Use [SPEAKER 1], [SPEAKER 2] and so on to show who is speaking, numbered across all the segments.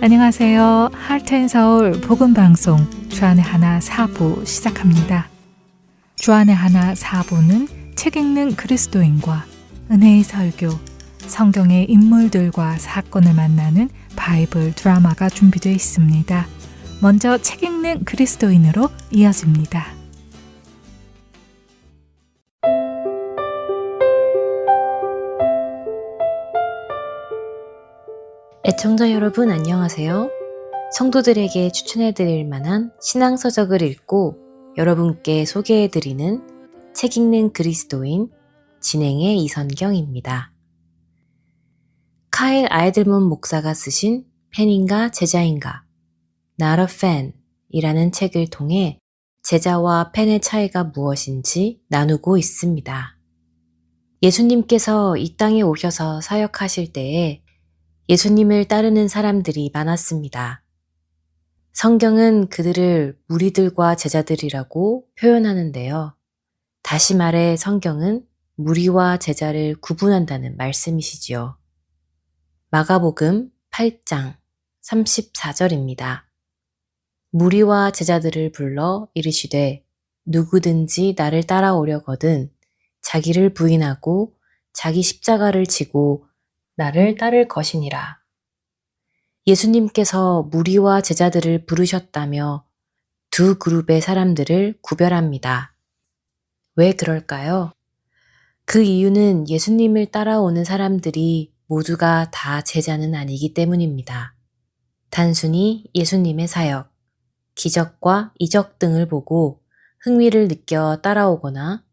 [SPEAKER 1] 안녕하세요. 하트앤서울 복음방송 주안의 하나 4부 시작합니다. 주안의 하나 4부는 책 읽는 그리스도인과 은혜의 설교, 성경의 인물들과 사건을 만나는 바이블 드라마가 준비되어 있습니다. 먼저 책 읽는 그리스도인으로 이어집니다.
[SPEAKER 2] 애청자 여러분 안녕하세요. 성도들에게 추천해드릴 만한 신앙서적을 읽고 여러분께 소개해드리는 책 읽는 그리스도인 진행의 이선경입니다. 카일 아이들먼 목사가 쓰신 팬인가 제자인가 Not a Fan 이라는 책을 통해 제자와 팬의 차이가 무엇인지 나누고 있습니다. 예수님께서 이 땅에 오셔서 사역하실 때에 예수님을 따르는 사람들이 많았습니다. 성경은 그들을 무리들과 제자들이라고 표현하는데요. 다시 말해 성경은 무리와 제자를 구분한다는 말씀이시지요. 마가복음 8장 34절입니다. 무리와 제자들을 불러 이르시되 누구든지 나를 따라오려거든 자기를 부인하고 자기 십자가를 지고 나를 따를 것이니라. 예수님께서 무리와 제자들을 부르셨다며 두 그룹의 사람들을 구별합니다. 왜 그럴까요? 그 이유는 예수님을 따라오는 사람들이 모두가 다 제자는 아니기 때문입니다. 단순히 예수님의 사역, 기적과 이적 등을 보고 흥미를 느껴 따라오거나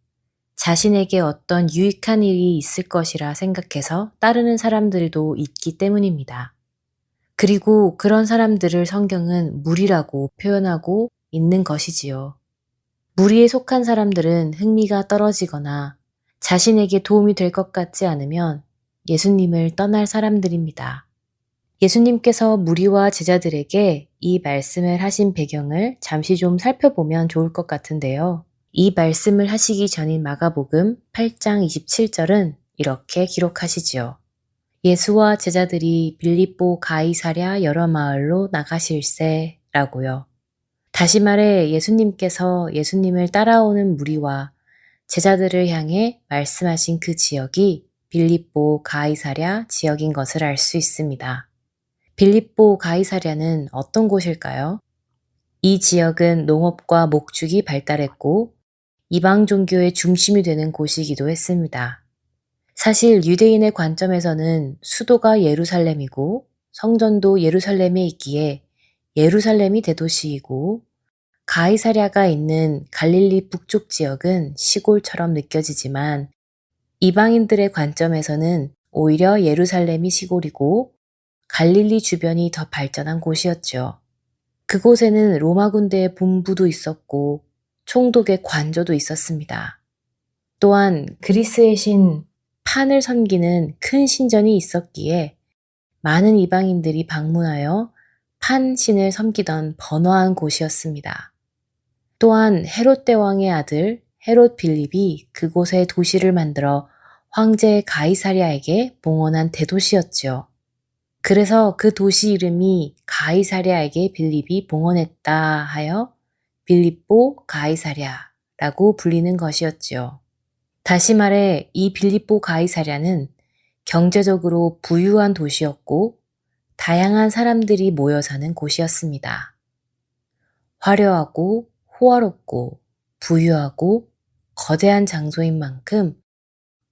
[SPEAKER 2] 자신에게 어떤 유익한 일이 있을 것이라 생각해서 따르는 사람들도 있기 때문입니다. 그리고 그런 사람들을 성경은 무리라고 표현하고 있는 것이지요. 무리에 속한 사람들은 흥미가 떨어지거나 자신에게 도움이 될 것 같지 않으면 예수님을 떠날 사람들입니다. 예수님께서 무리와 제자들에게 이 말씀을 하신 배경을 잠시 좀 살펴보면 좋을 것 같은데요. 이 말씀을 하시기 전인 마가복음 8장 27절은 이렇게 기록하시지요. 예수와 제자들이 빌립보 가이사랴 여러 마을로 나가실세 라고요. 다시 말해 예수님께서 예수님을 따라오는 무리와 제자들을 향해 말씀하신 그 지역이 빌립보 가이사랴 지역인 것을 알 수 있습니다. 빌립보 가이사랴는 어떤 곳일까요? 이 지역은 농업과 목축이 발달했고 이방 종교의 중심이 되는 곳이기도 했습니다. 사실 유대인의 관점에서는 수도가 예루살렘이고 성전도 예루살렘에 있기에 예루살렘이 대도시이고 가이사랴가 있는 갈릴리 북쪽 지역은 시골처럼 느껴지지만 이방인들의 관점에서는 오히려 예루살렘이 시골이고 갈릴리 주변이 더 발전한 곳이었죠. 그곳에는 로마 군대의 본부도 있었고 총독의 관저도 있었습니다. 또한 그리스의 신 판을 섬기는 큰 신전이 있었기에 많은 이방인들이 방문하여 판 신을 섬기던 번화한 곳이었습니다. 또한 헤롯 대왕의 아들 헤롯 빌립이 그곳에 도시를 만들어 황제 가이사랴에게 봉헌한 대도시였지요. 그래서 그 도시 이름이 가이사랴에게 빌립이 봉헌했다 하여 빌립보 가이사랴라고 불리는 것이었지요. 다시 말해 이 빌립보 가이사랴는 경제적으로 부유한 도시였고 다양한 사람들이 모여 사는 곳이었습니다. 화려하고 호화롭고 부유하고 거대한 장소인 만큼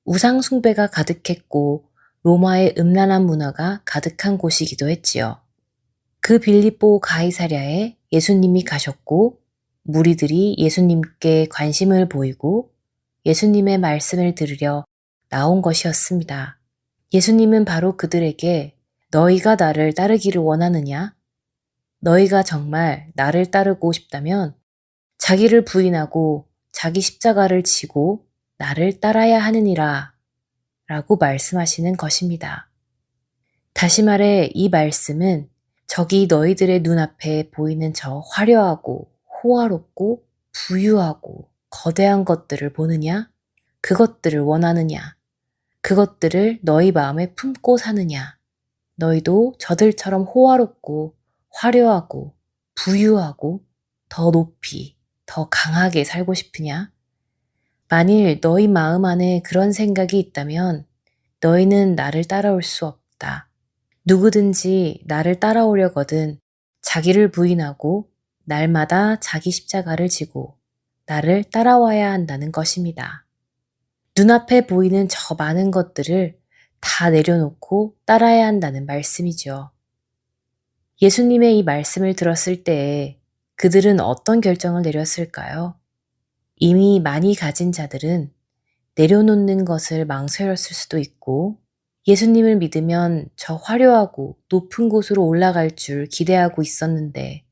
[SPEAKER 2] 우상 숭배가 가득했고 로마의 음란한 문화가 가득한 곳이기도 했지요. 그 빌립보 가이사랴에 예수님이 가셨고 무리들이 예수님께 관심을 보이고 예수님의 말씀을 들으려 나온 것이었습니다. 예수님은 바로 그들에게 너희가 나를 따르기를 원하느냐? 너희가 정말 나를 따르고 싶다면 자기를 부인하고 자기 십자가를 지고 나를 따라야 하느니라 라고 말씀하시는 것입니다. 다시 말해 이 말씀은 저기 너희들의 눈앞에 보이는 저 화려하고 호화롭고 부유하고 거대한 것들을 보느냐? 그것들을 원하느냐? 그것들을 너희 마음에 품고 사느냐? 너희도 저들처럼 호화롭고 화려하고 부유하고 더 높이, 더 강하게 살고 싶으냐? 만일 너희 마음 안에 그런 생각이 있다면 너희는 나를 따라올 수 없다. 누구든지 나를 따라오려거든 자기를 부인하고 날마다 자기 십자가를 지고 나를 따라와야 한다는 것입니다. 눈앞에 보이는 저 많은 것들을 다 내려놓고 따라야 한다는 말씀이죠. 예수님의 이 말씀을 들었을 때에 그들은 어떤 결정을 내렸을까요? 이미 많이 가진 자들은 내려놓는 것을 망설였을 수도 있고 예수님을 믿으면 저 화려하고 높은 곳으로 올라갈 줄 기대하고 있었는데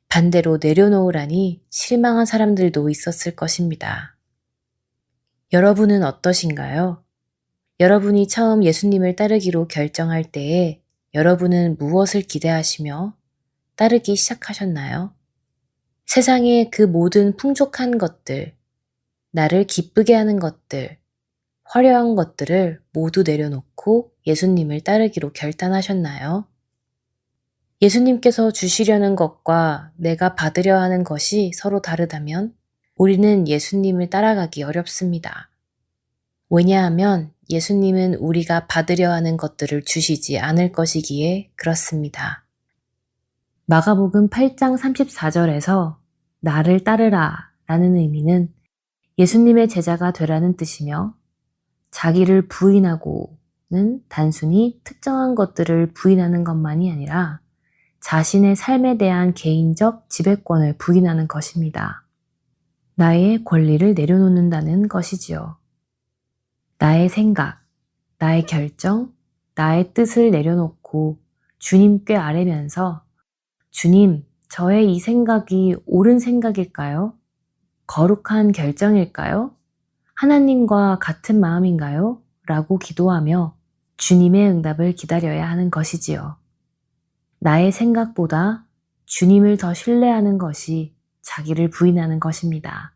[SPEAKER 2] 반대로 내려놓으라니 실망한 사람들도 있었을 것입니다. 여러분은 어떠신가요? 여러분이 처음 예수님을 따르기로 결정할 때에 여러분은 무엇을 기대하시며 따르기 시작하셨나요? 세상의 그 모든 풍족한 것들, 나를 기쁘게 하는 것들, 화려한 것들을 모두 내려놓고 예수님을 따르기로 결단하셨나요? 예수님께서 주시려는 것과 내가 받으려 하는 것이 서로 다르다면 우리는 예수님을 따라가기 어렵습니다. 왜냐하면 예수님은 우리가 받으려 하는 것들을 주시지 않을 것이기에 그렇습니다. 마가복음 8장 34절에서 나를 따르라 라는 의미는 예수님의 제자가 되라는 뜻이며 자기를 부인하고는 단순히 특정한 것들을 부인하는 것만이 아니라 자신의 삶에 대한 개인적 지배권을 부인하는 것입니다. 나의 권리를 내려놓는다는 것이지요. 나의 생각, 나의 결정, 나의 뜻을 내려놓고 주님께 아뢰면서 주님, 저의 이 생각이 옳은 생각일까요? 거룩한 결정일까요? 하나님과 같은 마음인가요? 라고 기도하며 주님의 응답을 기다려야 하는 것이지요. 나의 생각보다 주님을 더 신뢰하는 것이 자기를 부인하는 것입니다.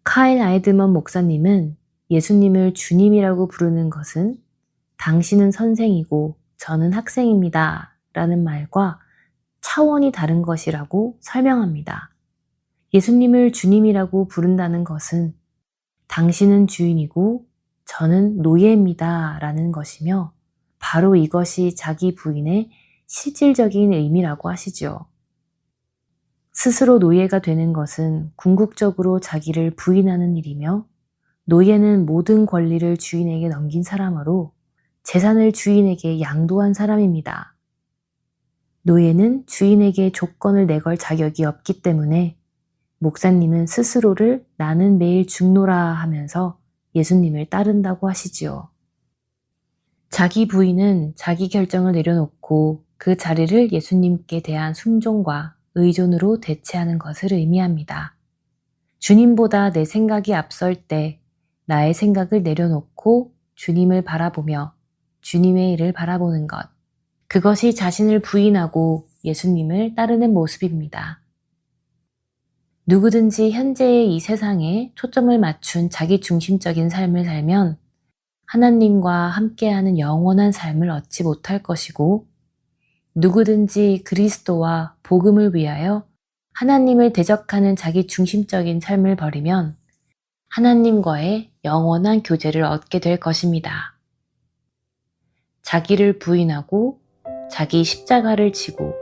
[SPEAKER 2] 카일 아이드먼 목사님은 예수님을 주님이라고 부르는 것은 당신은 선생이고 저는 학생입니다 라는 말과 차원이 다른 것이라고 설명합니다. 예수님을 주님이라고 부른다는 것은 당신은 주인이고 저는 노예입니다 라는 것이며 바로 이것이 자기 부인의 실질적인 의미라고 하시죠. 스스로 노예가 되는 것은 궁극적으로 자기를 부인하는 일이며 노예는 모든 권리를 주인에게 넘긴 사람으로 재산을 주인에게 양도한 사람입니다. 노예는 주인에게 조건을 내걸 자격이 없기 때문에 목사님은 스스로를 나는 매일 죽노라 하면서 예수님을 따른다고 하시지요. 자기 부인은 자기 결정을 내려놓고 그 자리를 예수님께 대한 순종과 의존으로 대체하는 것을 의미합니다. 주님보다 내 생각이 앞설 때 나의 생각을 내려놓고 주님을 바라보며 주님의 일을 바라보는 것. 그것이 자신을 부인하고 예수님을 따르는 모습입니다. 누구든지 현재의 이 세상에 초점을 맞춘 자기 중심적인 삶을 살면 하나님과 함께하는 영원한 삶을 얻지 못할 것이고 누구든지 그리스도와 복음을 위하여 하나님을 대적하는 자기 중심적인 삶을 버리면 하나님과의 영원한 교제를 얻게 될 것입니다. 자기를 부인하고 자기 십자가를 지고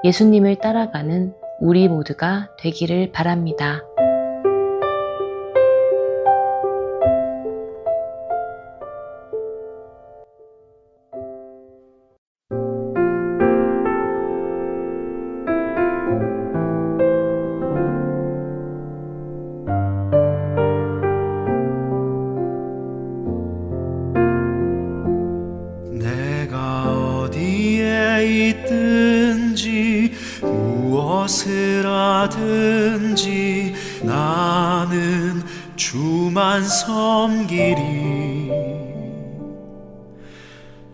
[SPEAKER 2] 예수님을 따라가는 우리 모두가 되기를 바랍니다.
[SPEAKER 3] 내가 어디에 있든지 무엇을 하든지 나는 주만 섬기리.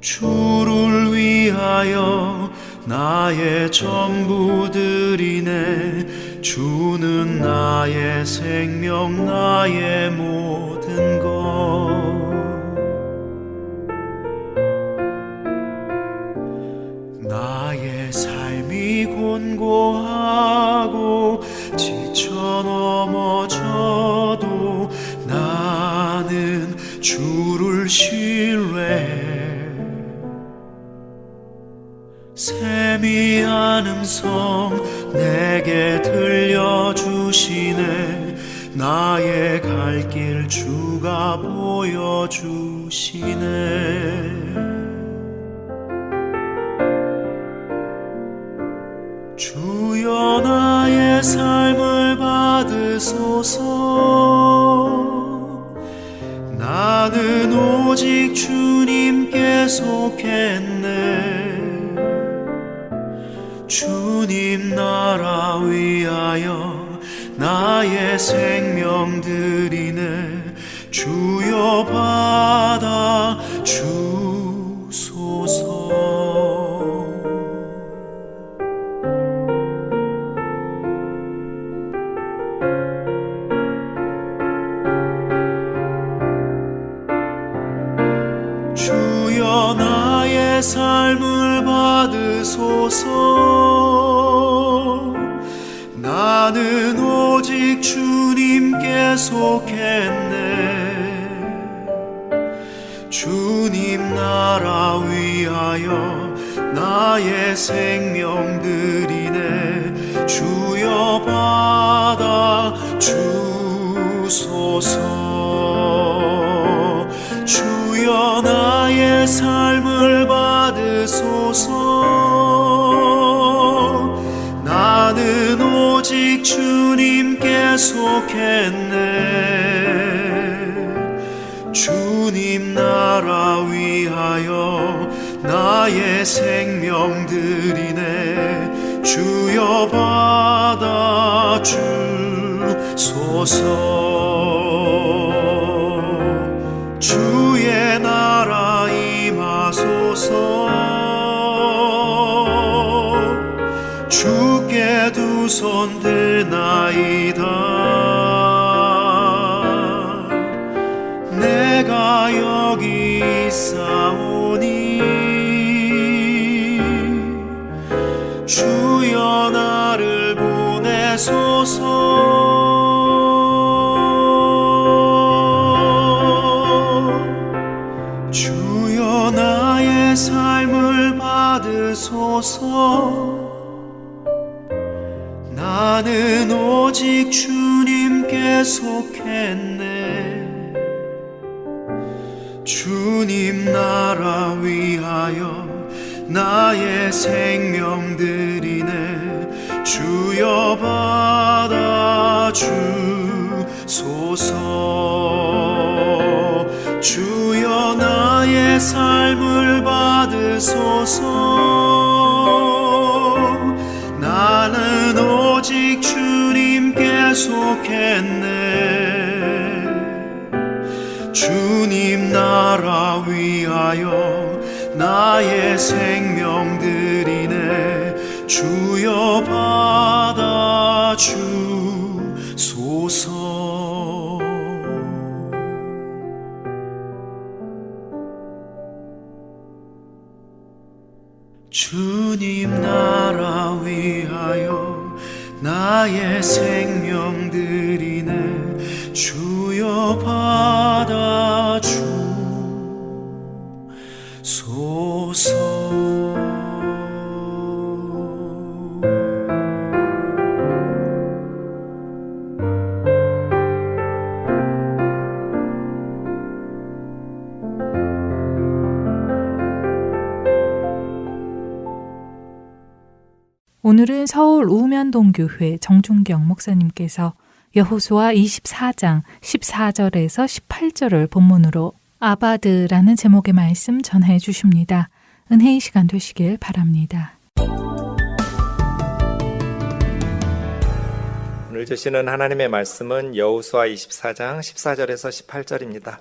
[SPEAKER 3] 주를 위하여 나의 전부 드리네. 주는 나의 생명 나의 모든 것. 미쳐 넘어져도 나는 주를 신뢰해. 세미한 음성 내게 들려주시네. 나의 갈 길 주가 보여주시네. 주여 나의 삶을 받으소서. 나는 오직 주님께 속했네. 주님 나라 위하여 나의 생명 드리네. 주여 받아 주소서. 주여 나의 삶을 받으소서. 나는 오직 주님께 속했네. 주님 나라 위하여 나의 생명 드리네. 주여 받아 주소서. 주여 나의 삶을 받으소서. 나는 오직 주님께 속했네. 주님 나라 위하여 나의 생명 드리네. 주여 받아 주소서. 주의 나라 임하소서. 주께 두 손 드나이다. 내가 여기 있사오니. 주여 나를 보내소서. 주여 나의 삶을 받으소서. 나는 오직 주님께 속했네. 주님 나라 위하여 나의 생명 드리네. 주여 받아 주소서. 주여 나의 삶을 받으소서. 나는 오직 주님께 속했네. 주님 나라 위하여 나의 생명 드리네. 주여 받아 주소서. 주님 나라 위하여 나의 생명 드리네. 주여 받아 주소서.
[SPEAKER 1] 오늘은 서울 우면동교회 정준경 목사님께서 여호수아 24장 14절에서 18절을 본문으로 아바드라는 제목의 말씀 전해 주십니다. 은혜의 시간 되시길 바랍니다.
[SPEAKER 4] 오늘 주시는 하나님의 말씀은 여호수아 24장 14절에서 18절입니다.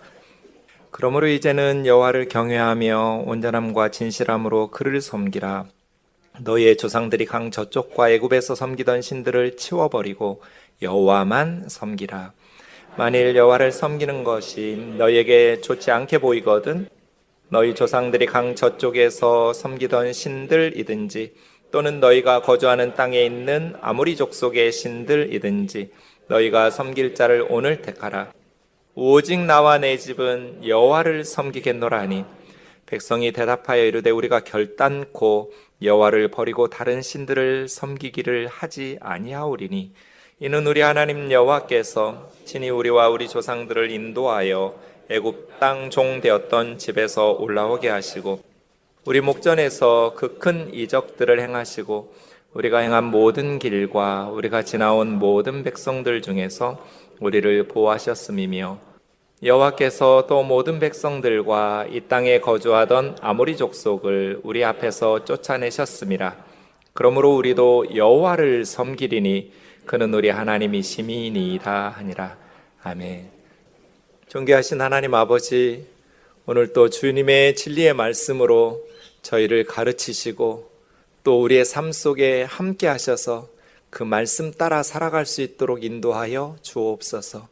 [SPEAKER 4] 그러므로 이제는 여호와를 경외하며 온전함과 진실함으로 그를 섬기라. 너희의 조상들이 강 저쪽과 애굽에서 섬기던 신들을 치워버리고 여호와만 섬기라. 만일 여호와를 섬기는 것이 너희에게 좋지 않게 보이거든 너희 조상들이 강 저쪽에서 섬기던 신들이든지 또는 너희가 거주하는 땅에 있는 아무리 족속의 신들이든지 너희가 섬길 자를 오늘 택하라. 오직 나와 내 집은 여호와를 섬기겠노라 하니 백성이 대답하여 이르되 우리가 결단코 여호와를 버리고 다른 신들을 섬기기를 하지 아니하오리니 이는 우리 하나님 여호와께서 친히 우리와 우리 조상들을 인도하여 애굽 땅 종 되었던 집에서 올라오게 하시고 우리 목전에서 그 큰 이적들을 행하시고 우리가 행한 모든 길과 우리가 지나온 모든 백성들 중에서 우리를 보호하셨음이며 여호와께서 또 모든 백성들과 이 땅에 거주하던 아모리 족속을 우리 앞에서 쫓아내셨음이라. 그러므로 우리도 여호와를 섬기리니 그는 우리 하나님이심이니이다 하니라. 아멘. 존귀하신 하나님 아버지, 오늘 또 주님의 진리의 말씀으로 저희를 가르치시고 또 우리의 삶 속에 함께 하셔서 그 말씀 따라 살아갈 수 있도록 인도하여 주옵소서.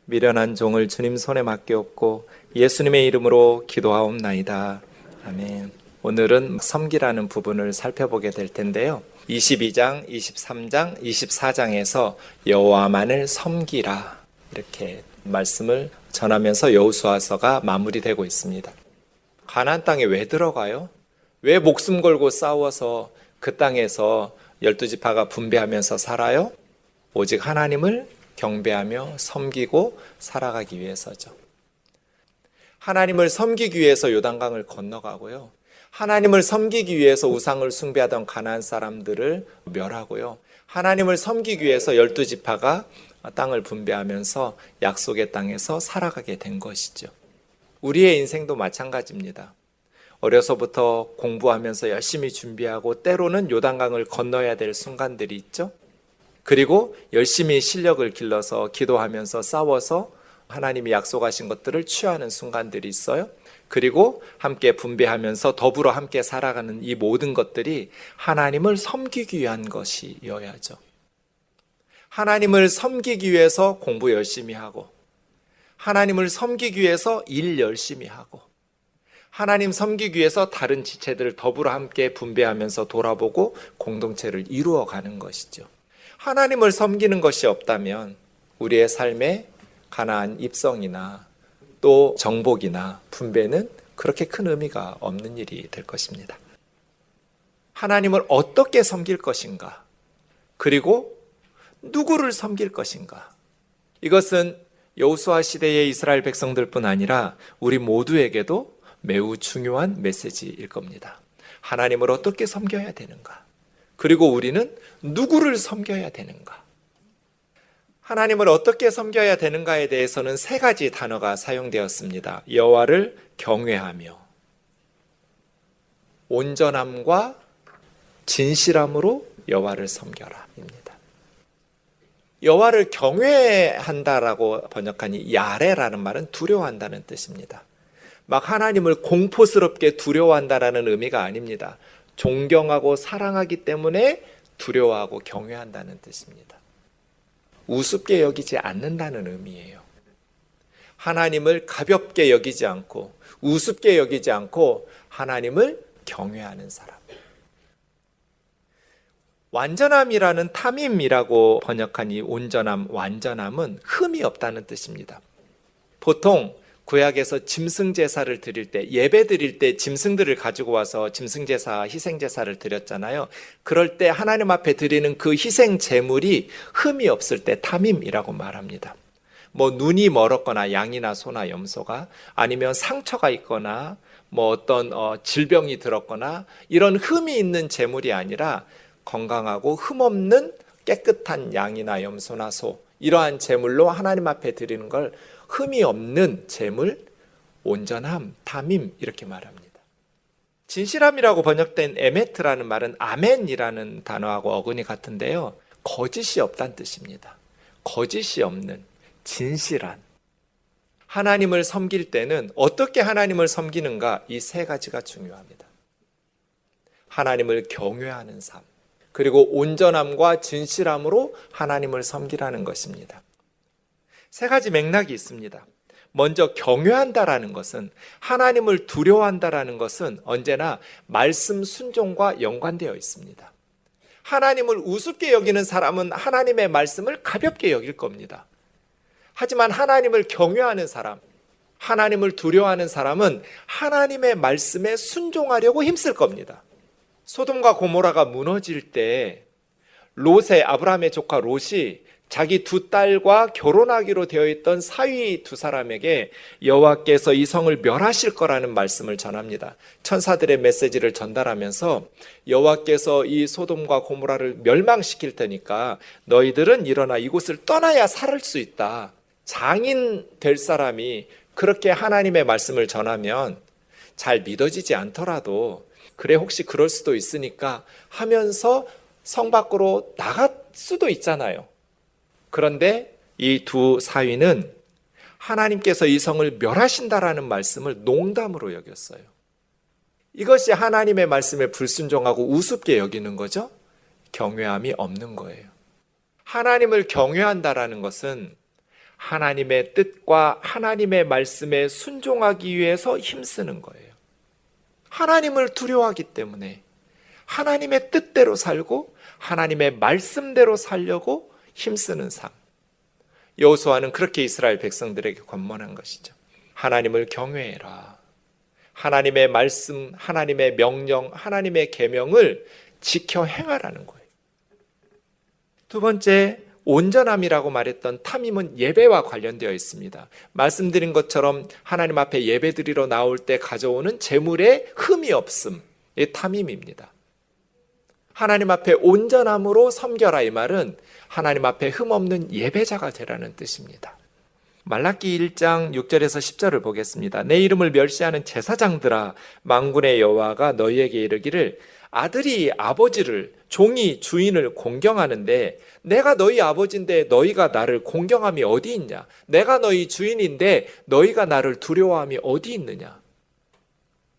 [SPEAKER 4] 미련한 종을 주님 손에 맡기옵고 예수님의 이름으로 기도하옵나이다. 아멘. 오늘은 섬기라는 부분을 살펴보게 될 텐데요. 22장, 23장, 24장에서 여호와만을 섬기라 이렇게 말씀을 전하면서 여호수아서가 마무리되고 있습니다. 가나안 땅에 왜 들어가요? 왜 목숨 걸고 싸워서 그 땅에서 12지파가 분배하면서 살아요? 오직 하나님을 경배하며 섬기고 살아가기 위해서죠. 하나님을 섬기기 위해서 요단강을 건너가고요. 하나님을 섬기기 위해서 우상을 숭배하던 가나안 사람들을 멸하고요. 하나님을 섬기기 위해서 12지파가 땅을 분배하면서 약속의 땅에서 살아가게 된 것이죠. 우리의 인생도 마찬가지입니다. 어려서부터 공부하면서 열심히 준비하고 때로는 요단강을 건너야 될 순간들이 있죠. 그리고 열심히 실력을 길러서 기도하면서 싸워서 하나님이 약속하신 것들을 취하는 순간들이 있어요. 그리고 함께 분배하면서 더불어 함께 살아가는 이 모든 것들이 하나님을 섬기기 위한 것이어야죠. 하나님을 섬기기 위해서 공부 열심히 하고, 하나님을 섬기기 위해서 일 열심히 하고, 하나님 섬기기 위해서 다른 지체들을 더불어 함께 분배하면서 돌아보고 공동체를 이루어가는 것이죠. 하나님을 섬기는 것이 없다면 우리의 삶에 가나안 입성이나 또 정복이나 분배는 그렇게 큰 의미가 없는 일이 될 것입니다. 하나님을 어떻게 섬길 것인가? 그리고 누구를 섬길 것인가? 이것은 여호수아 시대의 이스라엘 백성들뿐 아니라 우리 모두에게도 매우 중요한 메시지일 겁니다. 하나님을 어떻게 섬겨야 되는가? 그리고 우리는 누구를 섬겨야 되는가? 하나님을 어떻게 섬겨야 되는가에 대해서는 세 가지 단어가 사용되었습니다. 여호와를 경외하며, 온전함과 진실함으로 여호와를 섬겨라입니다. 여호와를 경외한다라고 번역하니 야레라는 말은 두려워한다는 뜻입니다. 막 하나님을 공포스럽게 두려워한다라는 의미가 아닙니다. 존경하고 사랑하기 때문에 두려워하고 경외한다는 뜻입니다. 우습게 여기지 않는다는 의미예요. 하나님을 가볍게 여기지 않고 우습게 여기지 않고 하나님을 경외하는 사람. 완전함이라는 탐임이라고 번역한 이 온전함, 완전함은 흠이 없다는 뜻입니다. 보통 구약에서 짐승제사를 드릴 때, 예배 드릴 때 짐승들을 가지고 와서 짐승제사, 희생제사를 드렸잖아요. 그럴 때 하나님 앞에 드리는 그 희생 제물이 흠이 없을 때 탐임이라고 말합니다. 뭐 눈이 멀었거나 양이나 소나 염소가, 아니면 상처가 있거나 뭐 어떤 질병이 들었거나 이런 흠이 있는 제물이 아니라 건강하고 흠없는 깨끗한 양이나 염소나 소, 이러한 제물로 하나님 앞에 드리는 걸 흠이 없는 제물, 온전함, 탐임 이렇게 말합니다. 진실함이라고 번역된 에메트라는 말은 아멘이라는 단어하고 어근이 같은데요. 거짓이 없다는 뜻입니다. 거짓이 없는, 진실한. 하나님을 섬길 때는 어떻게 하나님을 섬기는가? 이 세 가지가 중요합니다. 하나님을 경외하는 삶, 그리고 온전함과 진실함으로 하나님을 섬기라는 것입니다. 세 가지 맥락이 있습니다. 먼저 경외한다라는 것은, 하나님을 두려워한다라는 것은 언제나 말씀 순종과 연관되어 있습니다. 하나님을 우습게 여기는 사람은 하나님의 말씀을 가볍게 여길 겁니다. 하지만 하나님을 경외하는 사람, 하나님을 두려워하는 사람은 하나님의 말씀에 순종하려고 힘쓸 겁니다. 소돔과 고모라가 무너질 때 롯의, 아브라함의 조카 롯이 자기 두 딸과 결혼하기로 되어 있던 사위 두 사람에게 여호와께서 이 성을 멸하실 거라는 말씀을 전합니다. 천사들의 메시지를 전달하면서 여호와께서 이 소돔과 고모라를 멸망시킬 테니까 너희들은 일어나 이곳을 떠나야 살 수 있다. 장인 될 사람이 그렇게 하나님의 말씀을 전하면 잘 믿어지지 않더라도 그래 혹시 그럴 수도 있으니까 하면서 성 밖으로 나갈 수도 있잖아요. 그런데 이 두 사위는 하나님께서 이 성을 멸하신다라는 말씀을 농담으로 여겼어요. 이것이 하나님의 말씀에 불순종하고 우습게 여기는 거죠. 경외함이 없는 거예요. 하나님을 경외한다라는 것은 하나님의 뜻과 하나님의 말씀에 순종하기 위해서 힘쓰는 거예요. 하나님을 두려워하기 때문에 하나님의 뜻대로 살고 하나님의 말씀대로 살려고 힘쓰는 삶. 여호수아는 그렇게 이스라엘 백성들에게 권면한 것이죠. 하나님을 경외해라. 하나님의 말씀, 하나님의 명령, 하나님의 계명을 지켜 행하라는 거예요. 두 번째, 온전함이라고 말했던 탐임은 예배와 관련되어 있습니다. 말씀드린 것처럼 하나님 앞에 예배드리러 나올 때 가져오는 재물에 흠이 없음, 이 탐임입니다. 하나님 앞에 온전함으로 섬겨라, 이 말은 하나님 앞에 흠없는 예배자가 되라는 뜻입니다. 말라기 1장 6절에서 10절을 보겠습니다. 내 이름을 멸시하는 제사장들아, 만군의 여호와가 너희에게 이르기를 아들이 아버지를, 종이 주인을 공경하는데 내가 너희 아버지인데 너희가 나를 공경함이 어디 있냐? 내가 너희 주인인데 너희가 나를 두려워함이 어디 있느냐?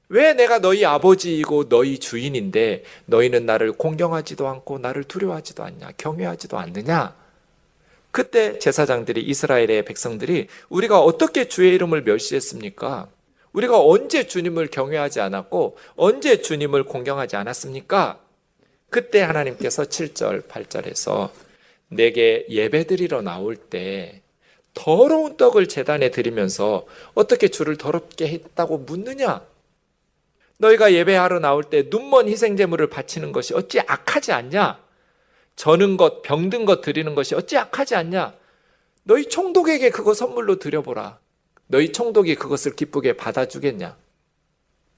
[SPEAKER 4] 왜 내가 너희 아버지이고 너희 주인인데 너희는 나를 공경하지도 않고 나를 두려워하지도 않냐? 경외하지도 않느냐? 그때 제사장들이, 이스라엘의 백성들이 우리가 어떻게 주의 이름을 멸시했습니까? 우리가 언제 주님을 경외하지 않았고 언제 주님을 공경하지 않았습니까? 그때 하나님께서 7절, 8절에서 내게 예배드리러 나올 때 더러운 떡을 제단에 드리면서 어떻게 주를 더럽게 했다고 묻느냐? 너희가 예배하러 나올 때 눈먼 희생제물을 바치는 것이 어찌 악하지 않냐? 저는 것, 병든 것 드리는 것이 어찌 악하지 않냐? 너희 총독에게 그거 선물로 드려보라. 너희 총독이 그것을 기쁘게 받아주겠냐?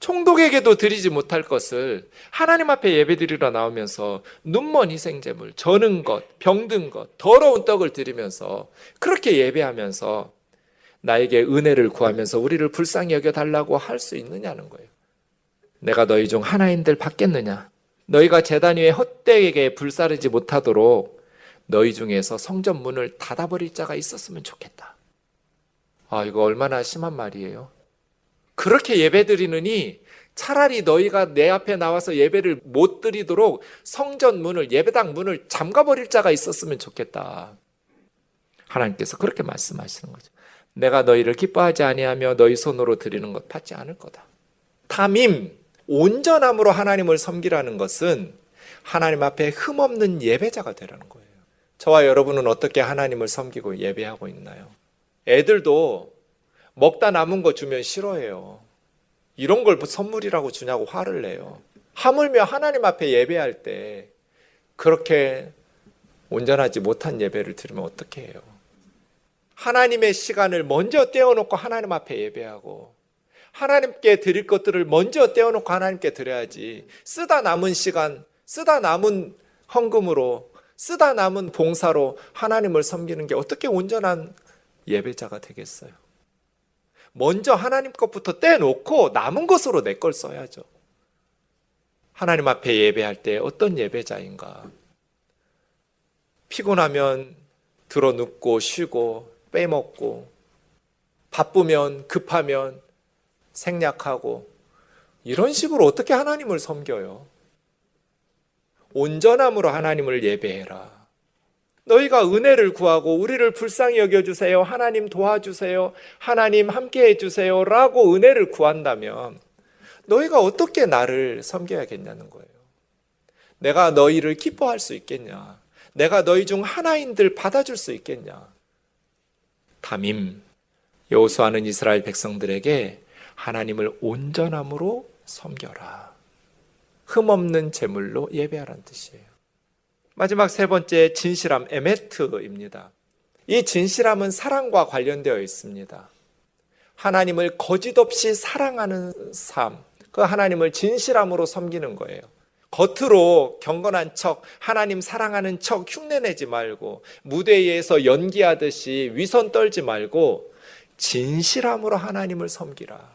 [SPEAKER 4] 총독에게도 드리지 못할 것을 하나님 앞에 예배드리러 나오면서 눈먼 희생제물, 저는 것, 병든 것, 더러운 떡을 드리면서 그렇게 예배하면서 나에게 은혜를 구하면서 우리를 불쌍히 여겨달라고 할 수 있느냐는 거예요. 내가 너희 중 하나인들 받겠느냐? 너희가 제단 위에 헛되게 불사르지 못하도록 너희 중에서 성전 문을 닫아버릴 자가 있었으면 좋겠다. 아, 이거 얼마나 심한 말이에요. 그렇게 예배드리느니 차라리 너희가 내 앞에 나와서 예배를 못 드리도록 성전 문을, 예배당 문을 잠가버릴 자가 있었으면 좋겠다. 하나님께서 그렇게 말씀하시는 거죠. 내가 너희를 기뻐하지 아니하며 너희 손으로 드리는 것 받지 않을 거다. 탐임, 온전함으로 하나님을 섬기라는 것은 하나님 앞에 흠없는 예배자가 되라는 거예요. 저와 여러분은 어떻게 하나님을 섬기고 예배하고 있나요? 애들도 먹다 남은 거 주면 싫어해요. 이런 걸 선물이라고 주냐고 화를 내요. 하물며 하나님 앞에 예배할 때 그렇게 온전하지 못한 예배를 드리면 어떻게 해요? 하나님의 시간을 먼저 떼어놓고 하나님 앞에 예배하고 하나님께 드릴 것들을 먼저 떼어놓고 하나님께 드려야지. 쓰다 남은 시간, 쓰다 남은 헌금으로, 쓰다 남은 봉사로 하나님을 섬기는 게 어떻게 온전한 예배자가 되겠어요? 먼저 하나님 것부터 떼놓고 남은 것으로 내 걸 써야죠. 하나님 앞에 예배할 때 어떤 예배자인가? 피곤하면 들어 눕고 쉬고 빼먹고, 바쁘면 급하면 생략하고, 이런 식으로 어떻게 하나님을 섬겨요? 온전함으로 하나님을 예배해라. 너희가 은혜를 구하고 우리를 불쌍히 여겨주세요, 하나님 도와주세요, 하나님 함께해 주세요 라고 은혜를 구한다면 너희가 어떻게 나를 섬겨야겠냐는 거예요. 내가 너희를 기뻐할 수 있겠냐? 내가 너희 중 하나인들 받아줄 수 있겠냐? 담임, 여호수아는 이스라엘 백성들에게 하나님을 온전함으로 섬겨라. 흠없는 제물로 예배하라는 뜻이에요. 마지막 세 번째, 진실함, 에메트입니다. 이 진실함은 사랑과 관련되어 있습니다. 하나님을 거짓없이 사랑하는 삶, 그 하나님을 진실함으로 섬기는 거예요. 겉으로 경건한 척, 하나님 사랑하는 척 흉내내지 말고, 무대에서 연기하듯이 위선 떨지 말고 진실함으로 하나님을 섬기라.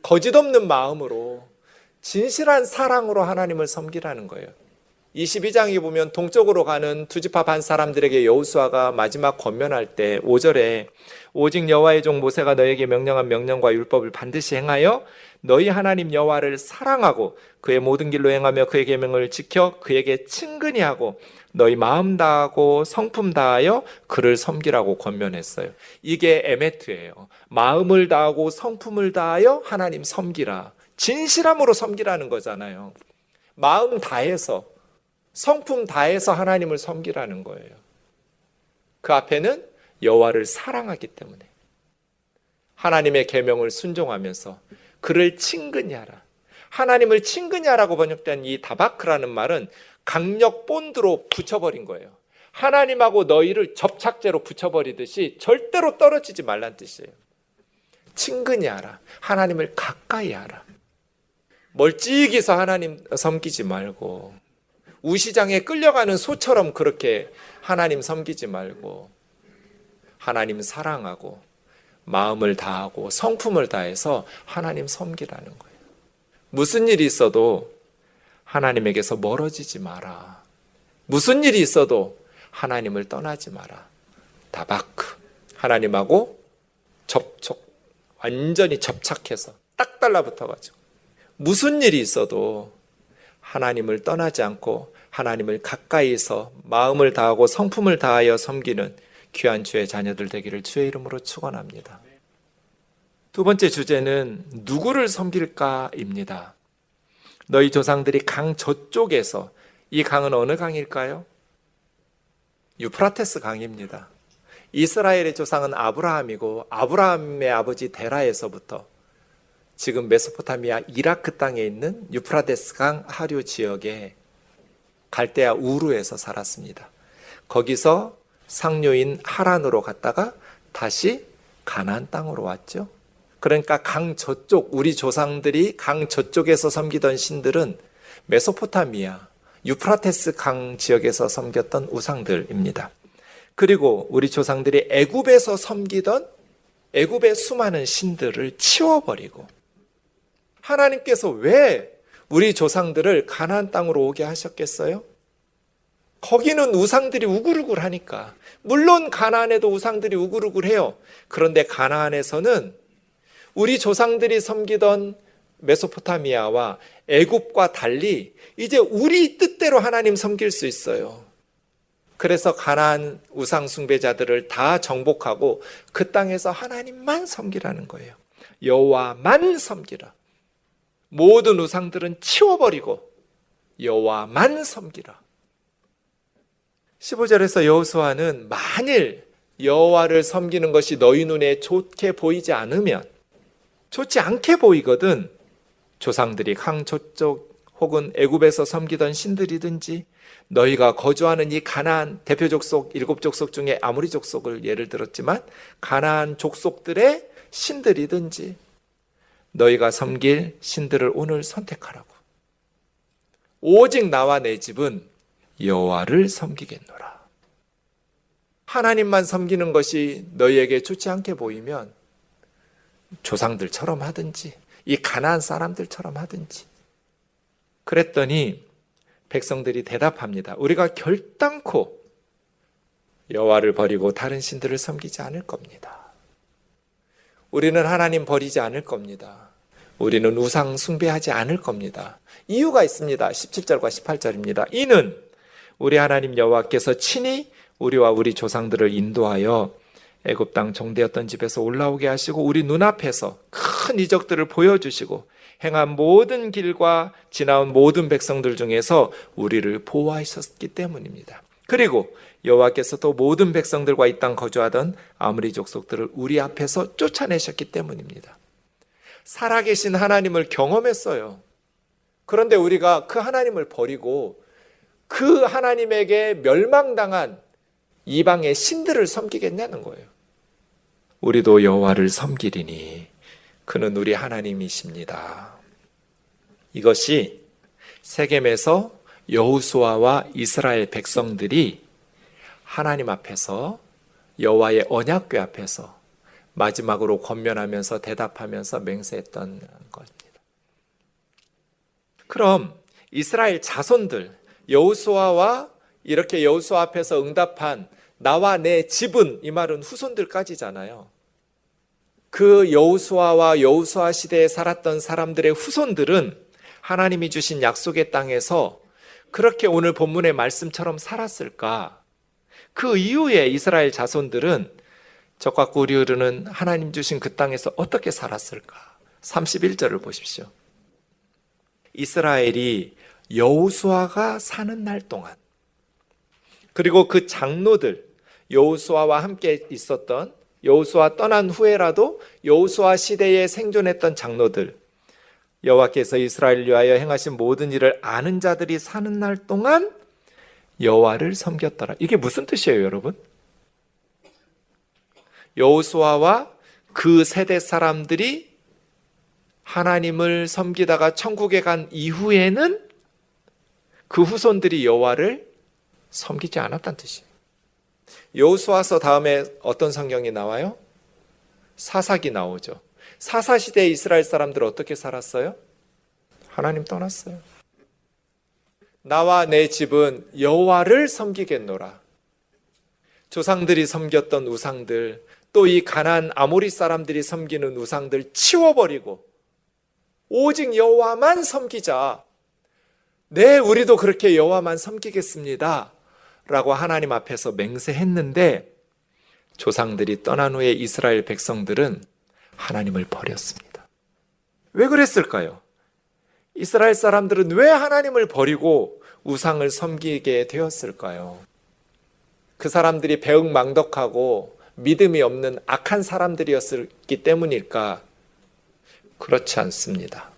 [SPEAKER 4] 거짓없는 마음으로 진실한 사랑으로 하나님을 섬기라는 거예요. 22장에 보면 동쪽으로 가는 두 지파 반 사람들에게 여호수아가 마지막 권면할 때 5절에 오직 여호와의 종 모세가 너에게 명령한 명령과 율법을 반드시 행하여 너희 하나님 여호와를 사랑하고 그의 모든 길로 행하며 그의 계명을 지켜 그에게 친근히 하고 너희 마음 다하고 성품 다하여 그를 섬기라고 권면했어요. 이게 에메트예요. 마음을 다하고 성품을 다하여 하나님 섬기라. 진실함으로 섬기라는 거잖아요. 마음 다해서, 성품 다해서 하나님을 섬기라는 거예요. 그 앞에는 여호와를 사랑하기 때문에 하나님의 계명을 순종하면서 그를 친근히 하라. 하나님을 친근히 하라고 번역된 이 다바크라는 말은 강력 본드로 붙여버린 거예요. 하나님하고 너희를 접착제로 붙여버리듯이 절대로 떨어지지 말란 뜻이에요. 친근히 하라. 하나님을 가까이 하라. 멀찍이서 하나님 섬기지 말고, 우시장에 끌려가는 소처럼 그렇게 하나님 섬기지 말고, 하나님 사랑하고 마음을 다하고 성품을 다해서 하나님 섬기라는 거예요. 무슨 일이 있어도 하나님에게서 멀어지지 마라. 무슨 일이 있어도 하나님을 떠나지 마라. 다바크. 하나님하고 접촉, 완전히 접착해서 딱 달라붙어가지고 무슨 일이 있어도 하나님을 떠나지 않고 하나님을 가까이서 마음을 다하고 성품을 다하여 섬기는 귀한 주의 자녀들 되기를 주의 이름으로 축원합니다. 두 번째 주제는 누구를 섬길까입니다. 너희 조상들이 강 저쪽에서, 이 강은 어느 강일까요? 유프라테스 강입니다. 이스라엘의 조상은 아브라함이고 아브라함의 아버지 데라에서부터 지금 메소포타미아 이라크 땅에 있는 유프라테스 강 하류 지역에 갈대아 우르에서 살았습니다. 거기서 상류인 하란으로 갔다가 다시 가나안 땅으로 왔죠. 그러니까 강 저쪽, 우리 조상들이 강 저쪽에서 섬기던 신들은 메소포타미아, 유프라테스 강 지역에서 섬겼던 우상들입니다. 그리고 우리 조상들이 애굽에서 섬기던 애굽의 수많은 신들을 치워버리고, 하나님께서 왜 우리 조상들을 가나안 땅으로 오게 하셨겠어요? 거기는 우상들이 우글우글하니까. 물론 가나안에도 우상들이 우글우글해요. 그런데 가나안에서는 우리 조상들이 섬기던 메소포타미아와 애굽과 달리 이제 우리 뜻대로 하나님 섬길 수 있어요. 그래서 가나안 우상 숭배자들을 다 정복하고 그 땅에서 하나님만 섬기라는 거예요. 여호와만 섬기라. 모든 우상들은 치워버리고 여호와만 섬기라. 15절에서 여호수아는 만일 여호와를 섬기는 것이 너희 눈에 좋게 보이지 않으면, 좋지 않게 보이거든, 조상들이 강 저쪽 혹은 애굽에서 섬기던 신들이든지 너희가 거주하는 이 가나안 대표 족속 7족속 중에 아모리 족속을 예를 들었지만 가나안 족속들의 신들이든지 너희가 섬길 신들을 오늘 선택하라고. 오직 나와 내 집은 여호와를 섬기겠노라. 하나님만 섬기는 것이 너희에게 좋지 않게 보이면 조상들처럼 하든지 이 가나안 사람들처럼 하든지. 그랬더니 백성들이 대답합니다. 우리가 결단코 여호와를 버리고 다른 신들을 섬기지 않을 겁니다. 우리는 하나님 버리지 않을 겁니다. 우리는 우상 숭배하지 않을 겁니다. 이유가 있습니다. 17절과 18절입니다. 이는 우리 하나님 여호와께서 친히 우리와 우리 조상들을 인도하여 애굽 땅 종되었던 집에서 올라오게 하시고 우리 눈앞에서 큰 큰 이적들을 보여주시고 행한 모든 길과 지나온 모든 백성들 중에서 우리를 보호하셨기 때문입니다. 그리고 여호와께서 또 모든 백성들과 이 땅 거주하던 아므리 족속들을 우리 앞에서 쫓아내셨기 때문입니다. 살아계신 하나님을 경험했어요. 그런데 우리가 그 하나님을 버리고 그 하나님에게 멸망당한 이방의 신들을 섬기겠냐는 거예요. 우리도 여호와를 섬기리니 그는 우리 하나님이십니다. 이것이 세겜에서 여호수아와 이스라엘 백성들이 하나님 앞에서 여호와의 언약궤 앞에서 마지막으로 권면하면서 대답하면서 맹세했던 것입니다. 그럼 이스라엘 자손들, 여호수아와 이렇게 여호수아 앞에서 응답한 나와 내 집은, 이 말은 후손들까지잖아요. 그 여호수아와 여호수아 시대에 살았던 사람들의 후손들은 하나님이 주신 약속의 땅에서 그렇게 오늘 본문의 말씀처럼 살았을까? 그 이후에 이스라엘 자손들은 적과 꿀이 흐르는 하나님 주신 그 땅에서 어떻게 살았을까? 31절을 보십시오. 이스라엘이 여호수아가 사는 날 동안, 그리고 그 장로들, 여호수아와 함께 있었던, 여호수아 떠난 후에라도 여호수아 시대에 생존했던 장로들, 여호와께서 이스라엘을 위하여 행하신 모든 일을 아는 자들이 사는 날 동안 여호와를 섬겼더라. 이게 무슨 뜻이에요, 여러분? 여호수아와 그 세대 사람들이 하나님을 섬기다가 천국에 간 이후에는 그 후손들이 여호와를 섬기지 않았다는 뜻이에요. 여호수아서 다음에 어떤 성경이 나와요? 사사기 나오죠. 사사시대의 이스라엘 사람들은 어떻게 살았어요? 하나님 떠났어요. 나와 내 집은 여호와를 섬기겠노라. 조상들이 섬겼던 우상들, 또 이 가나안 아모리 사람들이 섬기는 우상들 치워버리고 오직 여호와만 섬기자. 네, 우리도 그렇게 여호와만 섬기겠습니다 라고 하나님 앞에서 맹세했는데, 조상들이 떠난 후에 이스라엘 백성들은 하나님을 버렸습니다. 왜 그랬을까요? 이스라엘 사람들은 왜 하나님을 버리고 우상을 섬기게 되었을까요? 그 사람들이 배은망덕하고 믿음이 없는 악한 사람들이었기 때문일까? 그렇지 않습니다.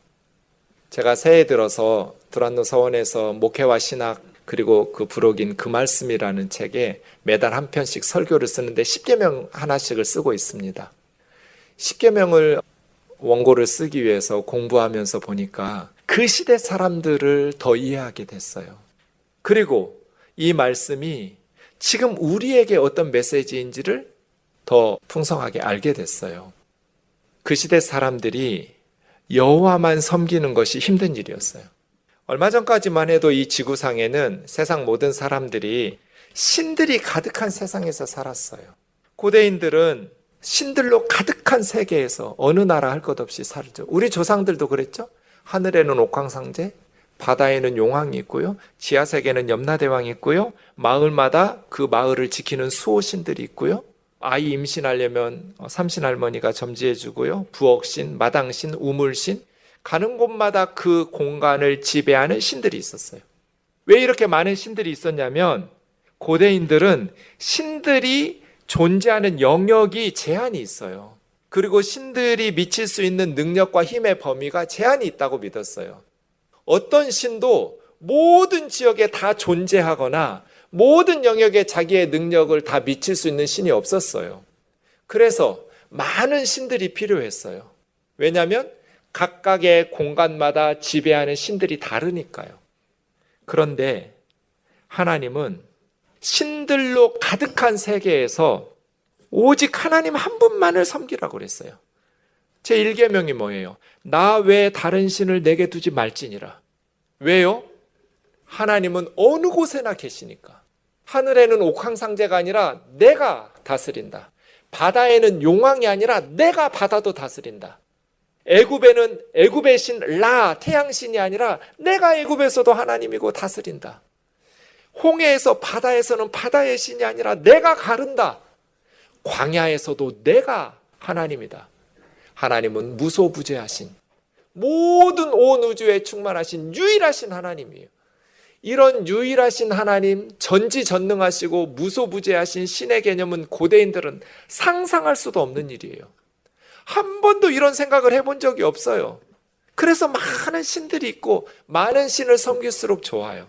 [SPEAKER 4] 제가 새해 들어서 두란노 서원에서 목회와 신학 그리고 그 부록인 그 말씀이라는 책에 매달 한 편씩 설교를 쓰는데 10계명 하나씩을 쓰고 있습니다. 10계명을 원고를 쓰기 위해서 공부하면서 보니까 그 시대 사람들을 더 이해하게 됐어요. 그리고 이 말씀이 지금 우리에게 어떤 메시지인지를 더 풍성하게 알게 됐어요. 그 시대 사람들이 여호와만 섬기는 것이 힘든 일이었어요. 얼마 전까지만 해도 이 지구상에는 세상 모든 사람들이 신들이 가득한 세상에서 살았어요. 고대인들은 신들로 가득한 세계에서 어느 나라 할 것 없이 살죠. 우리 조상들도 그랬죠. 하늘에는 옥황상제, 바다에는 용왕이 있고요, 지하세계는 염라대왕이 있고요, 마을마다 그 마을을 지키는 수호신들이 있고요, 아이 임신하려면 삼신할머니가 점지해주고요, 부엌신, 마당신, 우물신, 가는 곳마다 그 공간을 지배하는 신들이 있었어요. 왜 이렇게 많은 신들이 있었냐면, 고대인들은 신들이 존재하는 영역이 제한이 있어요. 그리고 신들이 미칠 수 있는 능력과 힘의 범위가 제한이 있다고 믿었어요. 어떤 신도 모든 지역에 다 존재하거나 모든 영역에 자기의 능력을 다 미칠 수 있는 신이 없었어요. 그래서 많은 신들이 필요했어요. 왜냐하면 각각의 공간마다 지배하는 신들이 다르니까요. 그런데 하나님은 신들로 가득한 세계에서 오직 하나님 한 분만을 섬기라고 그랬어요. 제 1계명이 뭐예요? 나 외에 다른 신을 내게 두지 말지니라. 왜요? 하나님은 어느 곳에나 계시니까. 하늘에는 옥황상제가 아니라 내가 다스린다. 바다에는 용왕이 아니라 내가 바다도 다스린다. 애굽에는 애굽의 신 라, 태양신이 아니라 내가 애굽에서도 하나님이고 다스린다. 홍해에서 바다에서는 바다의 신이 아니라 내가 가른다. 광야에서도 내가 하나님이다. 하나님은 무소부재하신, 모든 온 우주에 충만하신 유일하신 하나님이에요. 이런 유일하신 하나님, 전지전능하시고 무소부재하신 신의 개념은 고대인들은 상상할 수도 없는 일이에요. 한 번도 이런 생각을 해본 적이 없어요. 그래서 많은 신들이 있고 많은 신을 섬길수록 좋아요.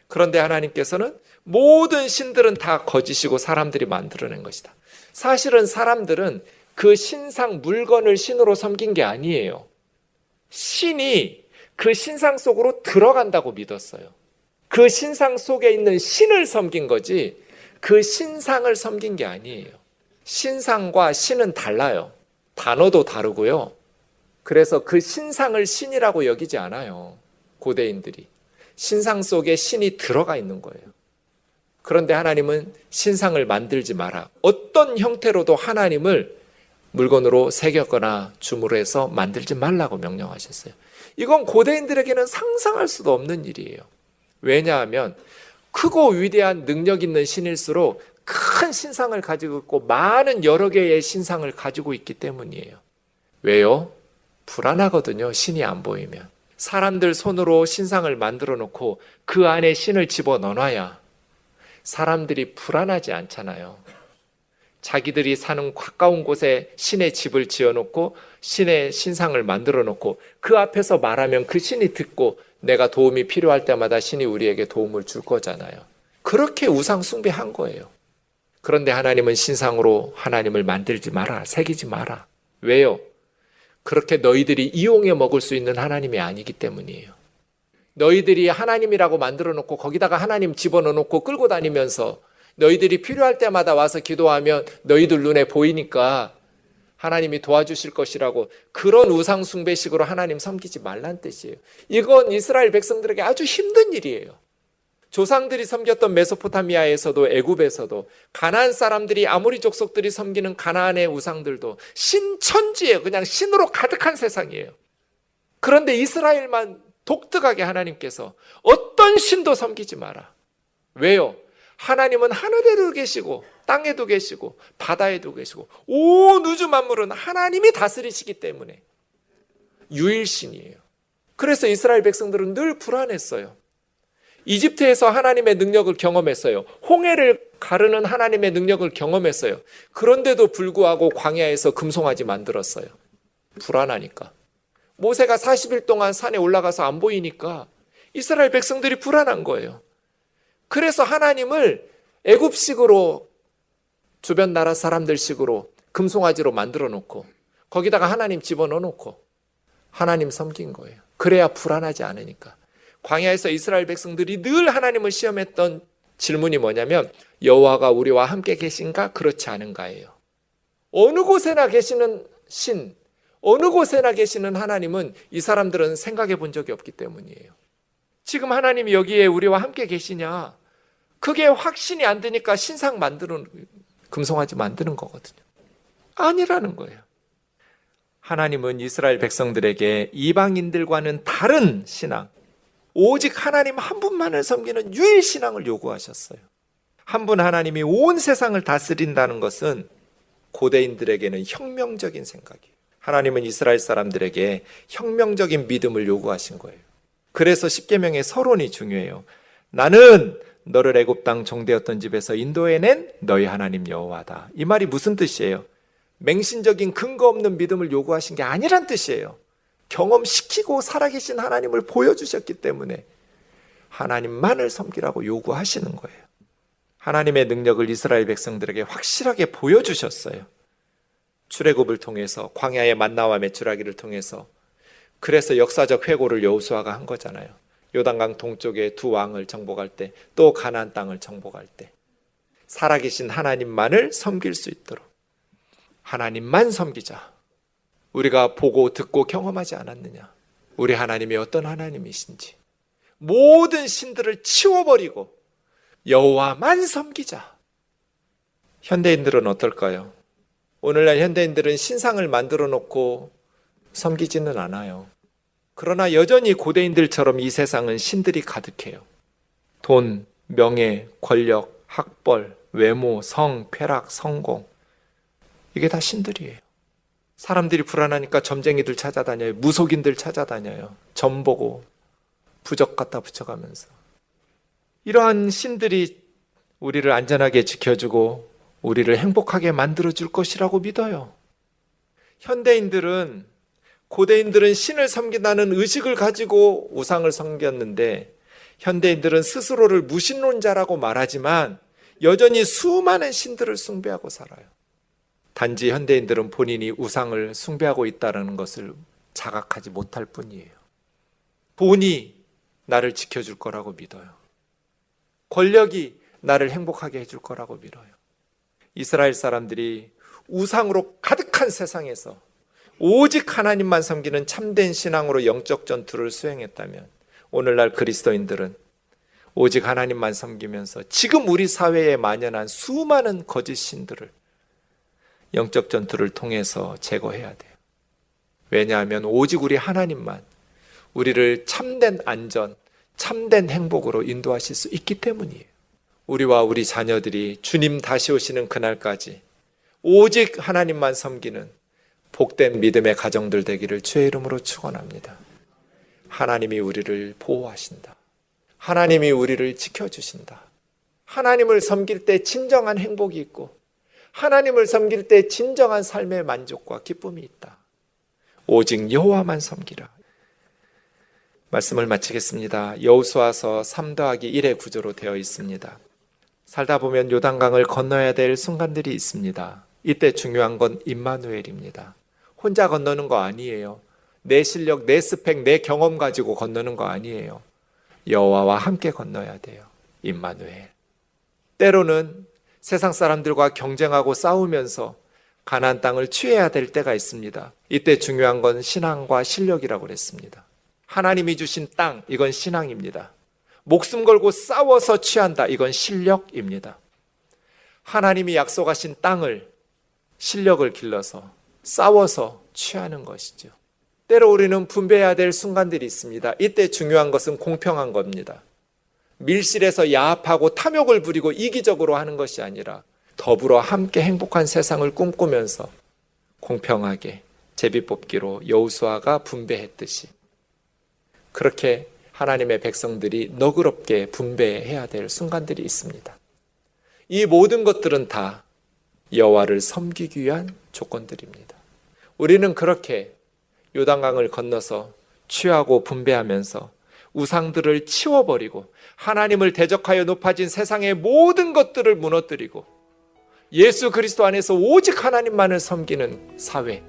[SPEAKER 4] 그런데 하나님께서는 모든 신들은 다 거짓이고 사람들이 만들어낸 것이다. 사실은 사람들은 그 신상 물건을 신으로 섬긴 게 아니에요. 신이 그 신상 속으로 들어간다고 믿었어요. 그 신상 속에 있는 신을 섬긴 거지 그 신상을 섬긴 게 아니에요. 신상과 신은 달라요. 단어도 다르고요. 그래서 그 신상을 신이라고 여기지 않아요. 고대인들이. 신상 속에 신이 들어가 있는 거예요. 그런데 하나님은 신상을 만들지 마라. 어떤 형태로도 하나님을 물건으로 새겼거나 주물해서 만들지 말라고 명령하셨어요. 이건 고대인들에게는 상상할 수도 없는 일이에요. 왜냐하면 크고 위대한 능력 있는 신일수록 큰 신상을 가지고 있고 많은 여러 개의 신상을 가지고 있기 때문이에요. 왜요? 불안하거든요. 신이 안 보이면. 사람들 손으로 신상을 만들어 놓고 그 안에 신을 집어넣어놔야 사람들이 불안하지 않잖아요. 자기들이 사는 가까운 곳에 신의 집을 지어놓고 신의 신상을 만들어 놓고 그 앞에서 말하면 그 신이 듣고 내가 도움이 필요할 때마다 신이 우리에게 도움을 줄 거잖아요. 그렇게 우상 숭배한 거예요. 그런데 하나님은 신상으로 하나님을 만들지 마라, 새기지 마라. 왜요? 그렇게 너희들이 이용해 먹을 수 있는 하나님이 아니기 때문이에요. 너희들이 하나님이라고 만들어 놓고 거기다가 하나님 집어넣어 놓고 끌고 다니면서 너희들이 필요할 때마다 와서 기도하면 너희들 눈에 보이니까 하나님이 도와주실 것이라고 그런 우상 숭배식으로 하나님 섬기지 말란 뜻이에요. 이건 이스라엘 백성들에게 아주 힘든 일이에요. 조상들이 섬겼던 메소포타미아에서도 애굽에서도 가나안 사람들이 아모리 족속들이 섬기는 가나안의 우상들도 신천지예요. 그냥 신으로 가득한 세상이에요. 그런데 이스라엘만 독특하게 하나님께서 어떤 신도 섬기지 마라. 왜요? 하나님은 하늘에도 계시고 땅에도 계시고 바다에도 계시고 온 우주 만물은 하나님이 다스리시기 때문에 유일신이에요. 그래서 이스라엘 백성들은 늘 불안했어요. 이집트에서 하나님의 능력을 경험했어요. 홍해를 가르는 하나님의 능력을 경험했어요. 그런데도 불구하고 광야에서 금송아지 만들었어요. 불안하니까. 모세가 40일 동안 산에 올라가서 안 보이니까 이스라엘 백성들이 불안한 거예요. 그래서 하나님을 애굽식으로 주변 나라 사람들식으로 금송아지로 만들어 놓고 거기다가 하나님 집어넣어 놓고 하나님 섬긴 거예요. 그래야 불안하지 않으니까. 광야에서 이스라엘 백성들이 늘 하나님을 시험했던 질문이 뭐냐면 여호와가 우리와 함께 계신가 그렇지 않은가예요. 어느 곳에나 계시는 신, 어느 곳에나 계시는 하나님은 이 사람들은 생각해 본 적이 없기 때문이에요. 지금 하나님이 여기에 우리와 함께 계시냐? 그게 확신이 안 드니까 신상 만드는 금송아지 만드는 거거든요. 아니라는 거예요. 하나님은 이스라엘 백성들에게 이방인들과는 다른 신앙, 오직 하나님 한 분만을 섬기는 유일 신앙을 요구하셨어요. 한 분 하나님이 온 세상을 다스린다는 것은 고대인들에게는 혁명적인 생각이에요. 하나님은 이스라엘 사람들에게 혁명적인 믿음을 요구하신 거예요. 그래서 십계명의 서론이 중요해요. 나는 너를 애굽 땅 종되었던 집에서 인도해낸 너희 하나님 여호와다. 이 말이 무슨 뜻이에요? 맹신적인 근거 없는 믿음을 요구하신 게 아니란 뜻이에요. 경험시키고 살아계신 하나님을 보여주셨기 때문에 하나님만을 섬기라고 요구하시는 거예요. 하나님의 능력을 이스라엘 백성들에게 확실하게 보여주셨어요. 출애굽을 통해서 광야의 만나와 메추라기를 통해서 그래서 역사적 회고를 여호수아가 한 거잖아요. 요단강 동쪽에 두 왕을 정복할 때 또 가나안 땅을 정복할 때 살아계신 하나님만을 섬길 수 있도록 하나님만 섬기자. 우리가 보고 듣고 경험하지 않았느냐? 우리 하나님이 어떤 하나님이신지 모든 신들을 치워버리고 여호와만 섬기자. 현대인들은 어떨까요? 오늘날 현대인들은 신상을 만들어 놓고 섬기지는 않아요. 그러나 여전히 고대인들처럼 이 세상은 신들이 가득해요. 돈, 명예, 권력, 학벌, 외모, 성, 쾌락, 성공 이게 다 신들이에요. 사람들이 불안하니까 점쟁이들 찾아다녀요. 무속인들 찾아다녀요. 점 보고 부적 갖다 붙여가면서. 이러한 신들이 우리를 안전하게 지켜주고 우리를 행복하게 만들어줄 것이라고 믿어요. 현대인들은, 고대인들은 신을 섬긴다는 의식을 가지고 우상을 섬겼는데, 현대인들은 스스로를 무신론자라고 말하지만 여전히 수많은 신들을 숭배하고 살아요. 단지 현대인들은 본인이 우상을 숭배하고 있다는 것을 자각하지 못할 뿐이에요. 돈이 나를 지켜줄 거라고 믿어요. 권력이 나를 행복하게 해줄 거라고 믿어요. 이스라엘 사람들이 우상으로 가득한 세상에서 오직 하나님만 섬기는 참된 신앙으로 영적 전투를 수행했다면, 오늘날 그리스도인들은 오직 하나님만 섬기면서 지금 우리 사회에 만연한 수많은 거짓 신들을 영적 전투를 통해서 제거해야 돼요. 왜냐하면 오직 우리 하나님만 우리를 참된 안전, 참된 행복으로 인도하실 수 있기 때문이에요. 우리와 우리 자녀들이 주님 다시 오시는 그날까지 오직 하나님만 섬기는 복된 믿음의 가정들 되기를 주의 이름으로 축원합니다. 하나님이 우리를 보호하신다. 하나님이 우리를 지켜주신다. 하나님을 섬길 때 진정한 행복이 있고, 하나님을 섬길 때 진정한 삶의 만족과 기쁨이 있다. 오직 여호와만 섬기라. 말씀을 마치겠습니다. 여호수아서 3-1의 구조로 되어 있습니다. 살다 보면 요단강을 건너야 될 순간들이 있습니다. 이때 중요한 건 임마누엘입니다. 혼자 건너는 거 아니에요. 내 실력, 내 스펙, 내 경험 가지고 건너는 거 아니에요. 여호와와 함께 건너야 돼요. 임마누엘. 때로는 세상 사람들과 경쟁하고 싸우면서 가나안 땅을 취해야 될 때가 있습니다. 이때 중요한 건 신앙과 실력이라고 그랬습니다. 하나님이 주신 땅, 이건 신앙입니다. 목숨 걸고 싸워서 취한다, 이건 실력입니다. 하나님이 약속하신 땅을, 실력을 길러서 싸워서 취하는 것이죠. 때로 우리는 분배해야 될 순간들이 있습니다. 이때 중요한 것은 공평한 겁니다. 밀실에서 야합하고 탐욕을 부리고 이기적으로 하는 것이 아니라 더불어 함께 행복한 세상을 꿈꾸면서 공평하게 제비뽑기로 여호수아가 분배했듯이 그렇게 하나님의 백성들이 너그럽게 분배해야 될 순간들이 있습니다. 이 모든 것들은 다 여호와를 섬기기 위한 조건들입니다. 우리는 그렇게 요단강을 건너서 취하고 분배하면서 우상들을 치워버리고 하나님을 대적하여 높아진 세상의 모든 것들을 무너뜨리고 예수 그리스도 안에서 오직 하나님만을 섬기는 사회,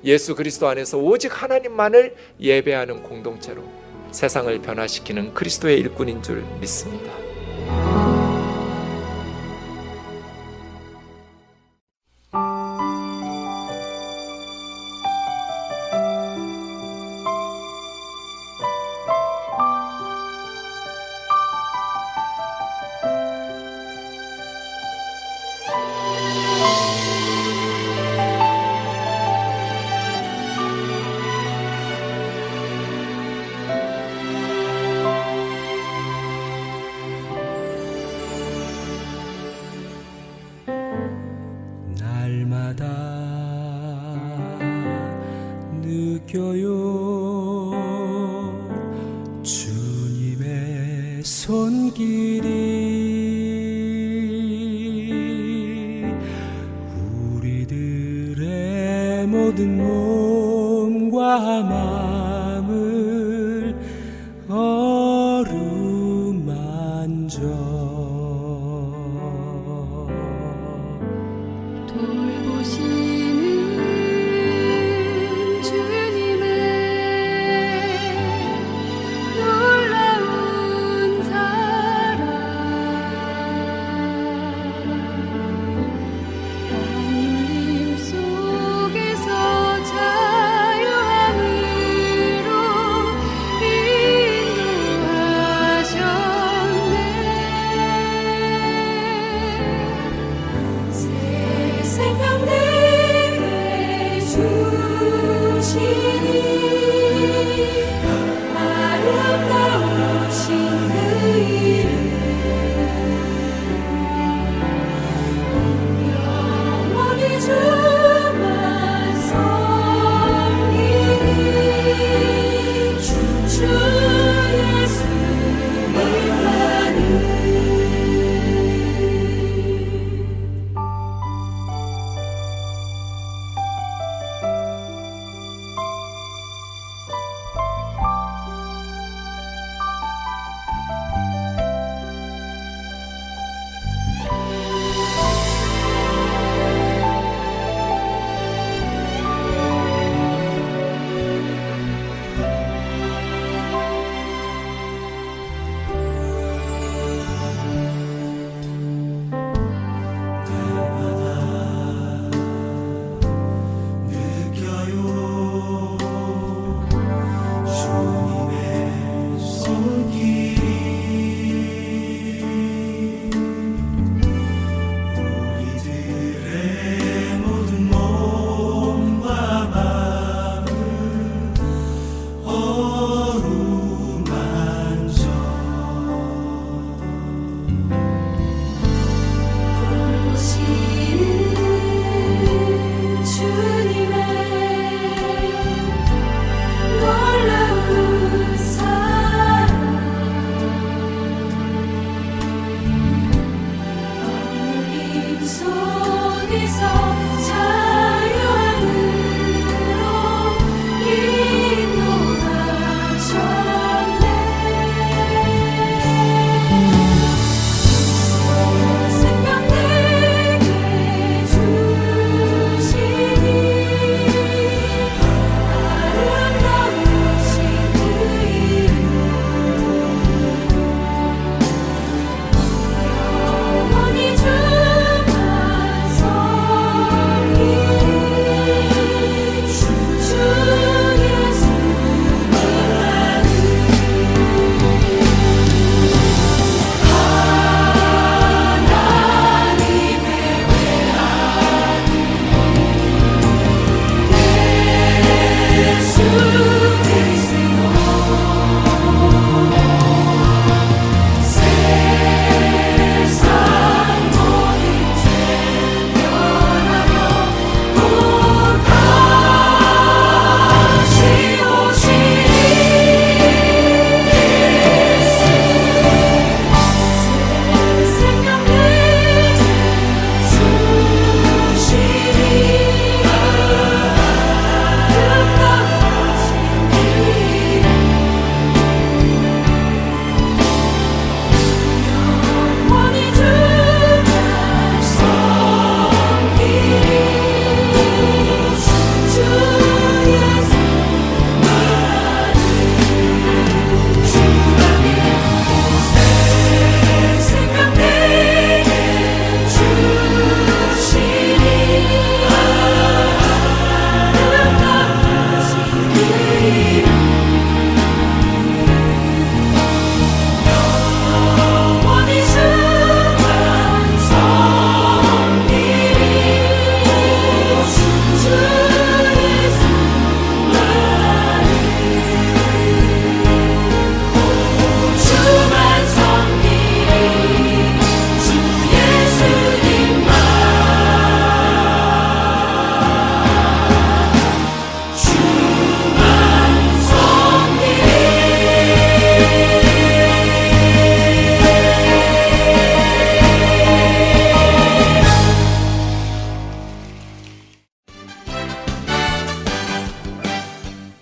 [SPEAKER 4] 예수 그리스도 안에서 오직 하나님만을 예배하는 공동체로 세상을 변화시키는 그리스도의 일꾼인 줄 믿습니다.
[SPEAKER 3] 날마다 느껴요 주님의 손길이 우리들의 모든 몸과 마음을 어루만져
[SPEAKER 5] 돌보시는 주님의 놀라운 사랑 억눌림 속에서 자유함으로 인도하셨네. 새 생명 내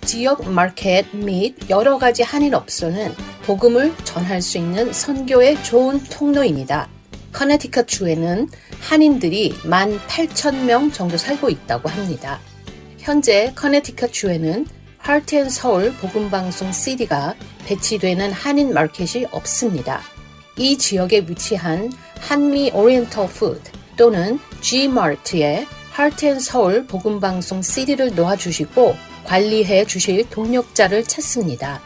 [SPEAKER 6] 지역 마켓 및 여러 가지 한인 업소는 복음을 전할 수 있는 선교의 좋은 통로입니다. 커네티컷 주에는 한인들이 18,000명 정도 살고 있다고 합니다. 현재 커네티컷 주에는 하트앤서울 복음방송 CD가 배치되는 한인 마켓이 없습니다. 이 지역에 위치한 한미 오리엔털 푸드 또는 G마트에 하트앤서울 복음방송 CD를 놓아주시고 관리해 주실 동력자를 찾습니다.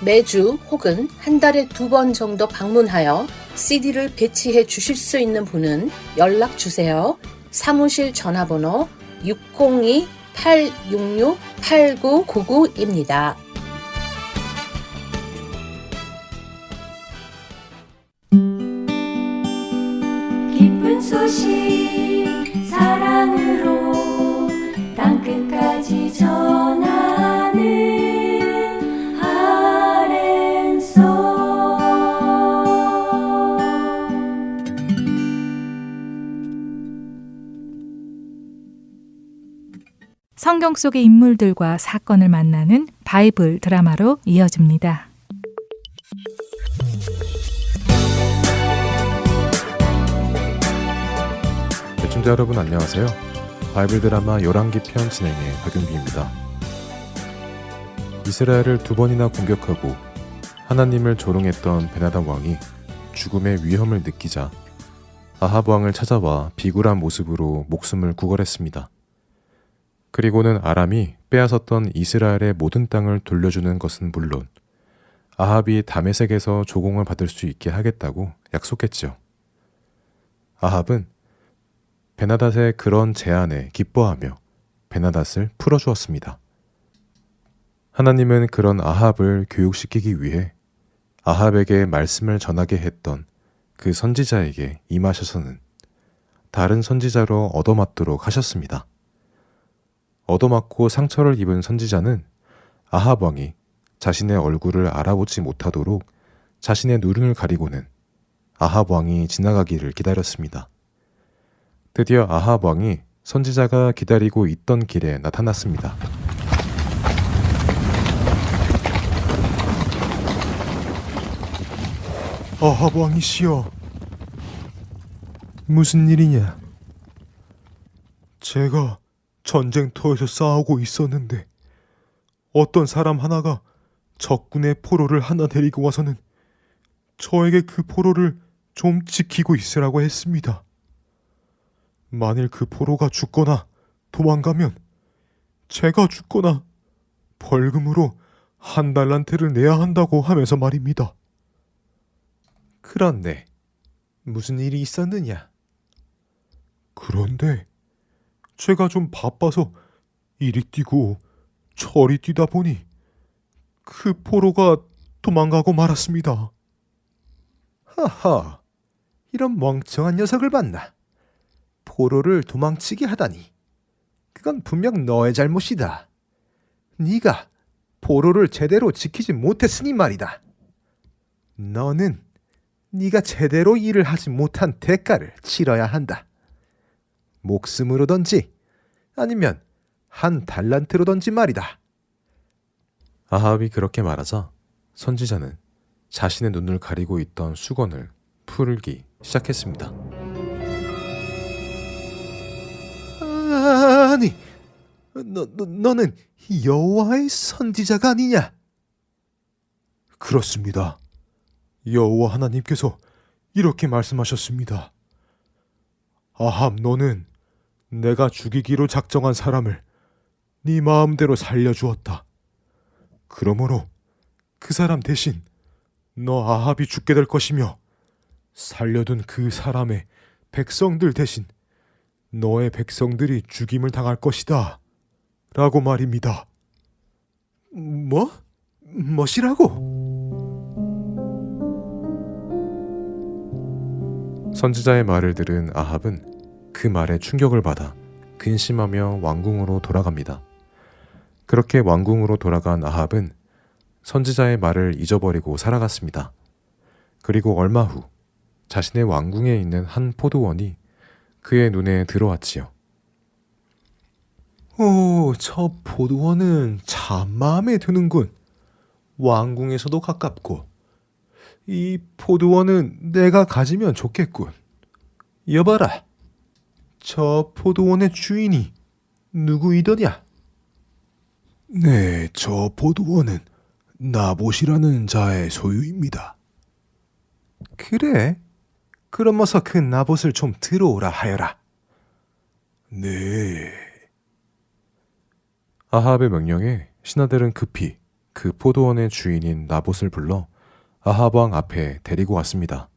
[SPEAKER 6] 매주 혹은 한 달에 2번 정도 방문하여 CD를 배치해 주실 수 있는 분은 연락 주세요. 사무실 전화번호 602-866-8999입니다.
[SPEAKER 5] 기쁜 소식 사랑으로 땅끝까지 전하는 아랜소.
[SPEAKER 1] 성경 속의 인물들과 사건을 만나는 바이블 드라마로 이어집니다.
[SPEAKER 7] 시청자 여러분 안녕하세요. 바이블 드라마 열왕기 편 진행의 박윤기입니다. 이스라엘을 2번이나 공격하고 하나님을 조롱했던 베나답 왕이 죽음의 위험을 느끼자 아합 왕을 찾아와 비굴한 모습으로 목숨을 구걸했습니다. 그리고는 아람이 빼앗았던 이스라엘의 모든 땅을 돌려주는 것은 물론 아합이 다메섹에서 조공을 받을 수 있게 하겠다고 약속했죠. 아합은 베나닷의 그런 제안에 기뻐하며 베나닷을 풀어주었습니다. 하나님은 그런 아합을 교육시키기 위해 아합에게 말씀을 전하게 했던 그 선지자에게 임하셔서는 다른 선지자로 얻어맞도록 하셨습니다. 얻어맞고 상처를 입은 선지자는 아합 왕이 자신의 얼굴을 알아보지 못하도록 자신의 누run을 가리고는 아합 왕이 지나가기를 기다렸습니다. 드디어 아합 왕이 선지자가 기다리고 있던 길에 나타났습니다. 아합 왕이시여, 무슨 일이냐? 제가 전쟁터에서 싸우고 있었는데 어떤 사람 하나가 적군의 포로를 하나 데리고 와서는 저에게 그 포로를 좀 지키고 있으라고 했습니다. 만일 그 포로가 죽거나 도망가면 제가 죽거나 벌금으로 1달란트를 내야 한다고 하면서 말입니다. 그런데 무슨 일이 있었느냐? 그런데 제가 좀 바빠서 이리 뛰고 저리 뛰다 보니 그 포로가 도망가고 말았습니다. 하하, 이런 멍청한 녀석을 봤나? 포로를 도망치게 하다니. 그건 분명 너의 잘못이다. 네가 포로를 제대로 지키지 못했으니 말이다. 너는 네가 제대로 일을 하지 못한 대가를 치러야 한다. 목숨으로든지 아니면 1달란트로든지 말이다. 아합이 그렇게 말하자 선지자는 자신의 눈을 가리고 있던 수건을 풀기 시작했습니다. 아니, 너는 여호와의 선지자가 아니냐? 그렇습니다. 여호와 하나님께서 이렇게 말씀하셨습니다. 아합, 너는 내가 죽이기로 작정한 사람을 네 마음대로 살려주었다. 그러므로 그 사람 대신 너 아합이 죽게 될 것이며 살려둔 그 사람의 백성들 대신 너의 백성들이 죽임을 당할 것이다. 라고 말입니다. 뭐시라고? 선지자의 말을 들은 아합은 그 말에 충격을 받아 근심하며 왕궁으로 돌아갑니다. 그렇게 왕궁으로 돌아간 아합은 선지자의 말을 잊어버리고 살아갔습니다. 그리고 얼마 후 자신의 왕궁에 있는 한 포도원이 그의 눈에 들어왔지요. 오, 저 포도원은 참 마음에 드는군. 왕궁에서도 가깝고. 이 포도원은 내가 가지면 좋겠군. 여봐라. 저 포도원의 주인이 누구이더냐? 네, 저 포도원은 나봇이라는 자의 소유입니다. 그래? 그럼 어서 그 나봇을 좀 들어오라 하여라. 네. 아합의 명령에 신하들은 급히 그 포도원의 주인인 나봇을 불러 아합 왕 앞에 데리고 왔습니다.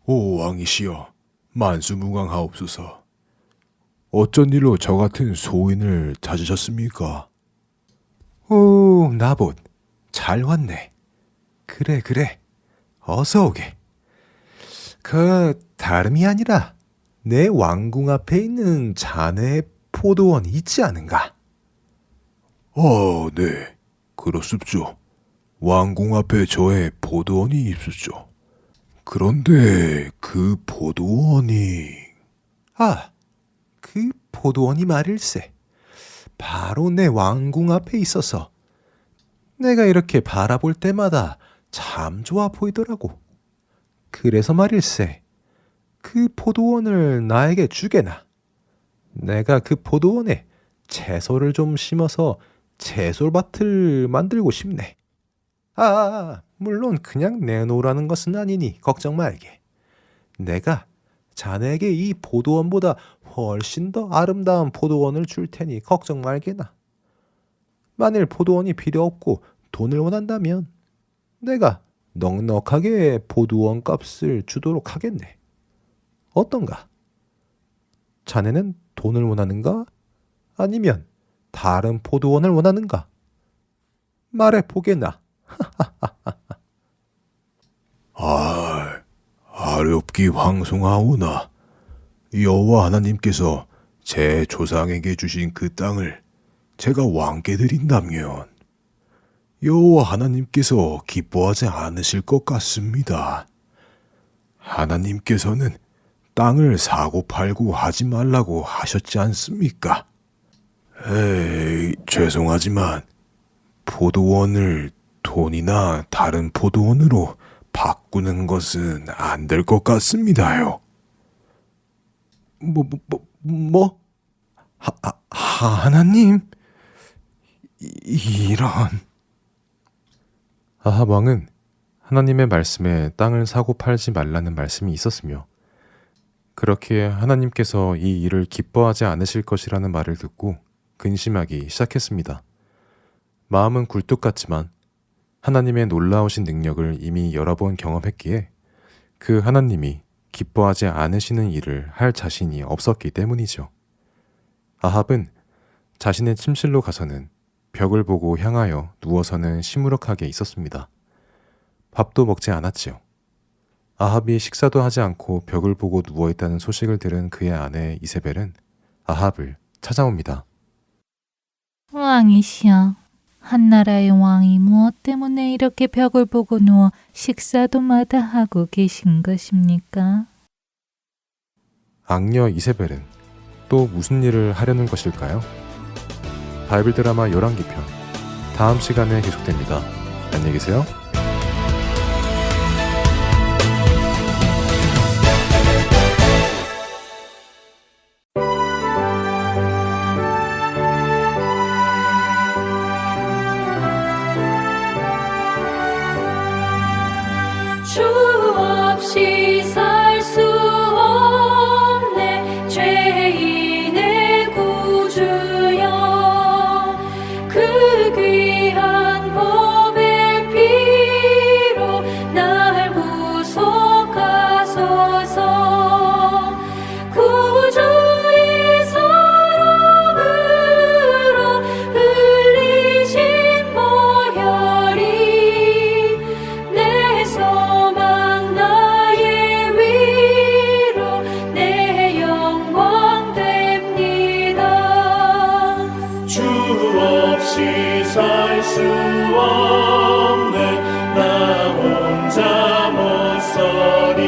[SPEAKER 7] 오 왕이시여, 만수무강하옵소서. 어쩐 일로 저 같은 소인을 찾으셨습니까? 오, 나봇, 잘 왔네. 그래, 어서 오게. 다름이 아니라 내 왕궁 앞에 있는 자네의 포도원 있지 않은가? 네, 그렇습죠. 왕궁 앞에 저의 포도원이 있었죠. 그런데 그 포도원이... 그 포도원이 말일세. 바로 내 왕궁 앞에 있어서 내가 이렇게 바라볼 때마다 참 좋아 보이더라고. 그래서 말일세. 그 포도원을 나에게 주게나. 내가 그 포도원에 채소를 좀 심어서 채소밭을 만들고 싶네. 물론 그냥 내놓으라는 것은 아니니 걱정 말게. 내가 자네에게 이 포도원보다 훨씬 더 아름다운 포도원을 줄 테니 걱정 말게나. 만일 포도원이 필요 없고 돈을 원한다면 내가 넉넉하게 포도원 값을 주도록 하겠네. 어떤가? 자네는 돈을 원하는가? 아니면 다른 포도원을 원하는가? 말해보게나. 아렵기 황송하오나 여호와 하나님께서 제 조상에게 주신 그 땅을 제가 왕께 드린다면 여호와 하나님께서 기뻐하지 않으실 것 같습니다. 하나님께서는 땅을 사고 팔고 하지 말라고 하셨지 않습니까? 죄송하지만 포도원을 돈이나 다른 포도원으로 바꾸는 것은 안 될 것 같습니다요. 하나님? 이런... 아합 왕은 하나님의 말씀에 땅을 사고 팔지 말라는 말씀이 있었으며 그렇게 하나님께서 이 일을 기뻐하지 않으실 것이라는 말을 듣고 근심하기 시작했습니다. 마음은 굴뚝 같지만 하나님의 놀라우신 능력을 이미 여러 번 경험했기에 그 하나님이 기뻐하지 않으시는 일을 할 자신이 없었기 때문이죠. 아합은 자신의 침실로 가서는 벽을 보고 향하여 누워서는 시무룩하게 있었습니다. 밥도 먹지 않았지요. 아합이 식사도 하지 않고 벽을 보고 누워있다는 소식을 들은 그의 아내 이세벨은 아합을 찾아옵니다.
[SPEAKER 1] 왕이시여, 한나라의 왕이 무엇 때문에 이렇게 벽을 보고 누워 식사도 마다하고 계신 것입니까?
[SPEAKER 7] 악녀 이세벨은 또 무슨 일을 하려는 것일까요? 바이블 드라마 열왕기편 다음 시간에 계속됩니다. 안녕히 계세요.
[SPEAKER 5] 주 없이 살 수 없네 죄인의 구주여 그 귀한 법의 피로 날 구속하소서 구주의 사랑으로 흘리신 보혈이 내 소망 나의 위로 내 영광 됩니다.
[SPEAKER 8] 주 없이 살 수 없네 나 혼자 못 서리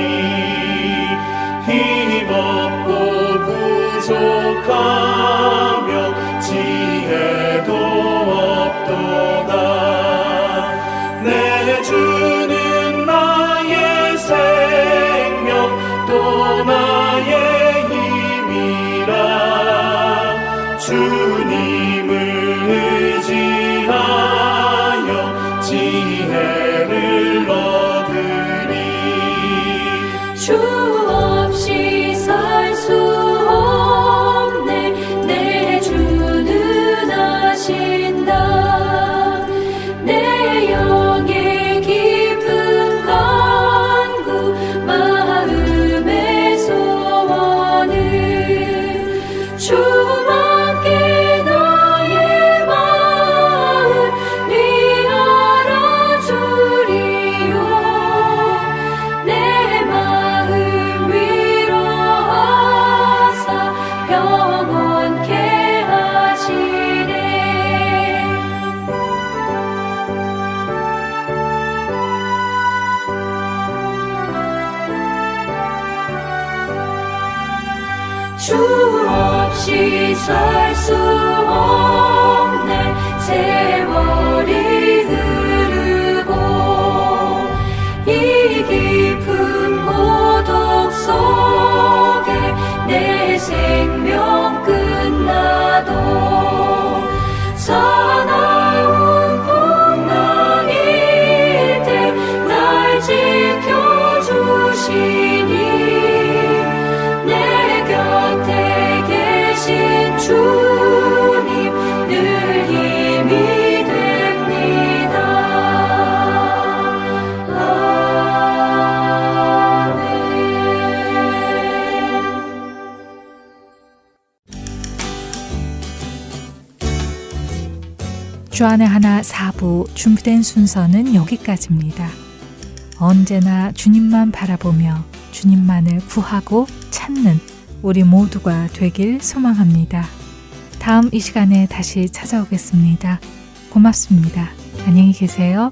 [SPEAKER 8] 힘없고 부족한 주님을 의지하여 지혜를 얻으리.
[SPEAKER 5] 주 없이 살 수 없네. 내 주는 아신다. 내 영의 깊은 간구 마음의 소원을 주밖에 나의 마음 위하여 주리요. 내 마음 위로하사 평온케 하시네. 주 없이 살 수 없네. 세월이 흐르고 이 깊은 고독 속에 내 생명 끝나도 사나운 풍랑일 때 날 지켜주시니 내 곁에 계신 주님 늘 힘이 됩니다.
[SPEAKER 1] 주안의 하나 4부 준비된 순서는 여기까지입니다. 언제나 주님만 바라보며 주님만을 구하고 찾는 우리 모두가 되길 소망합니다. 다음 이 시간에 다시 찾아오겠습니다. 고맙습니다. 안녕히 계세요.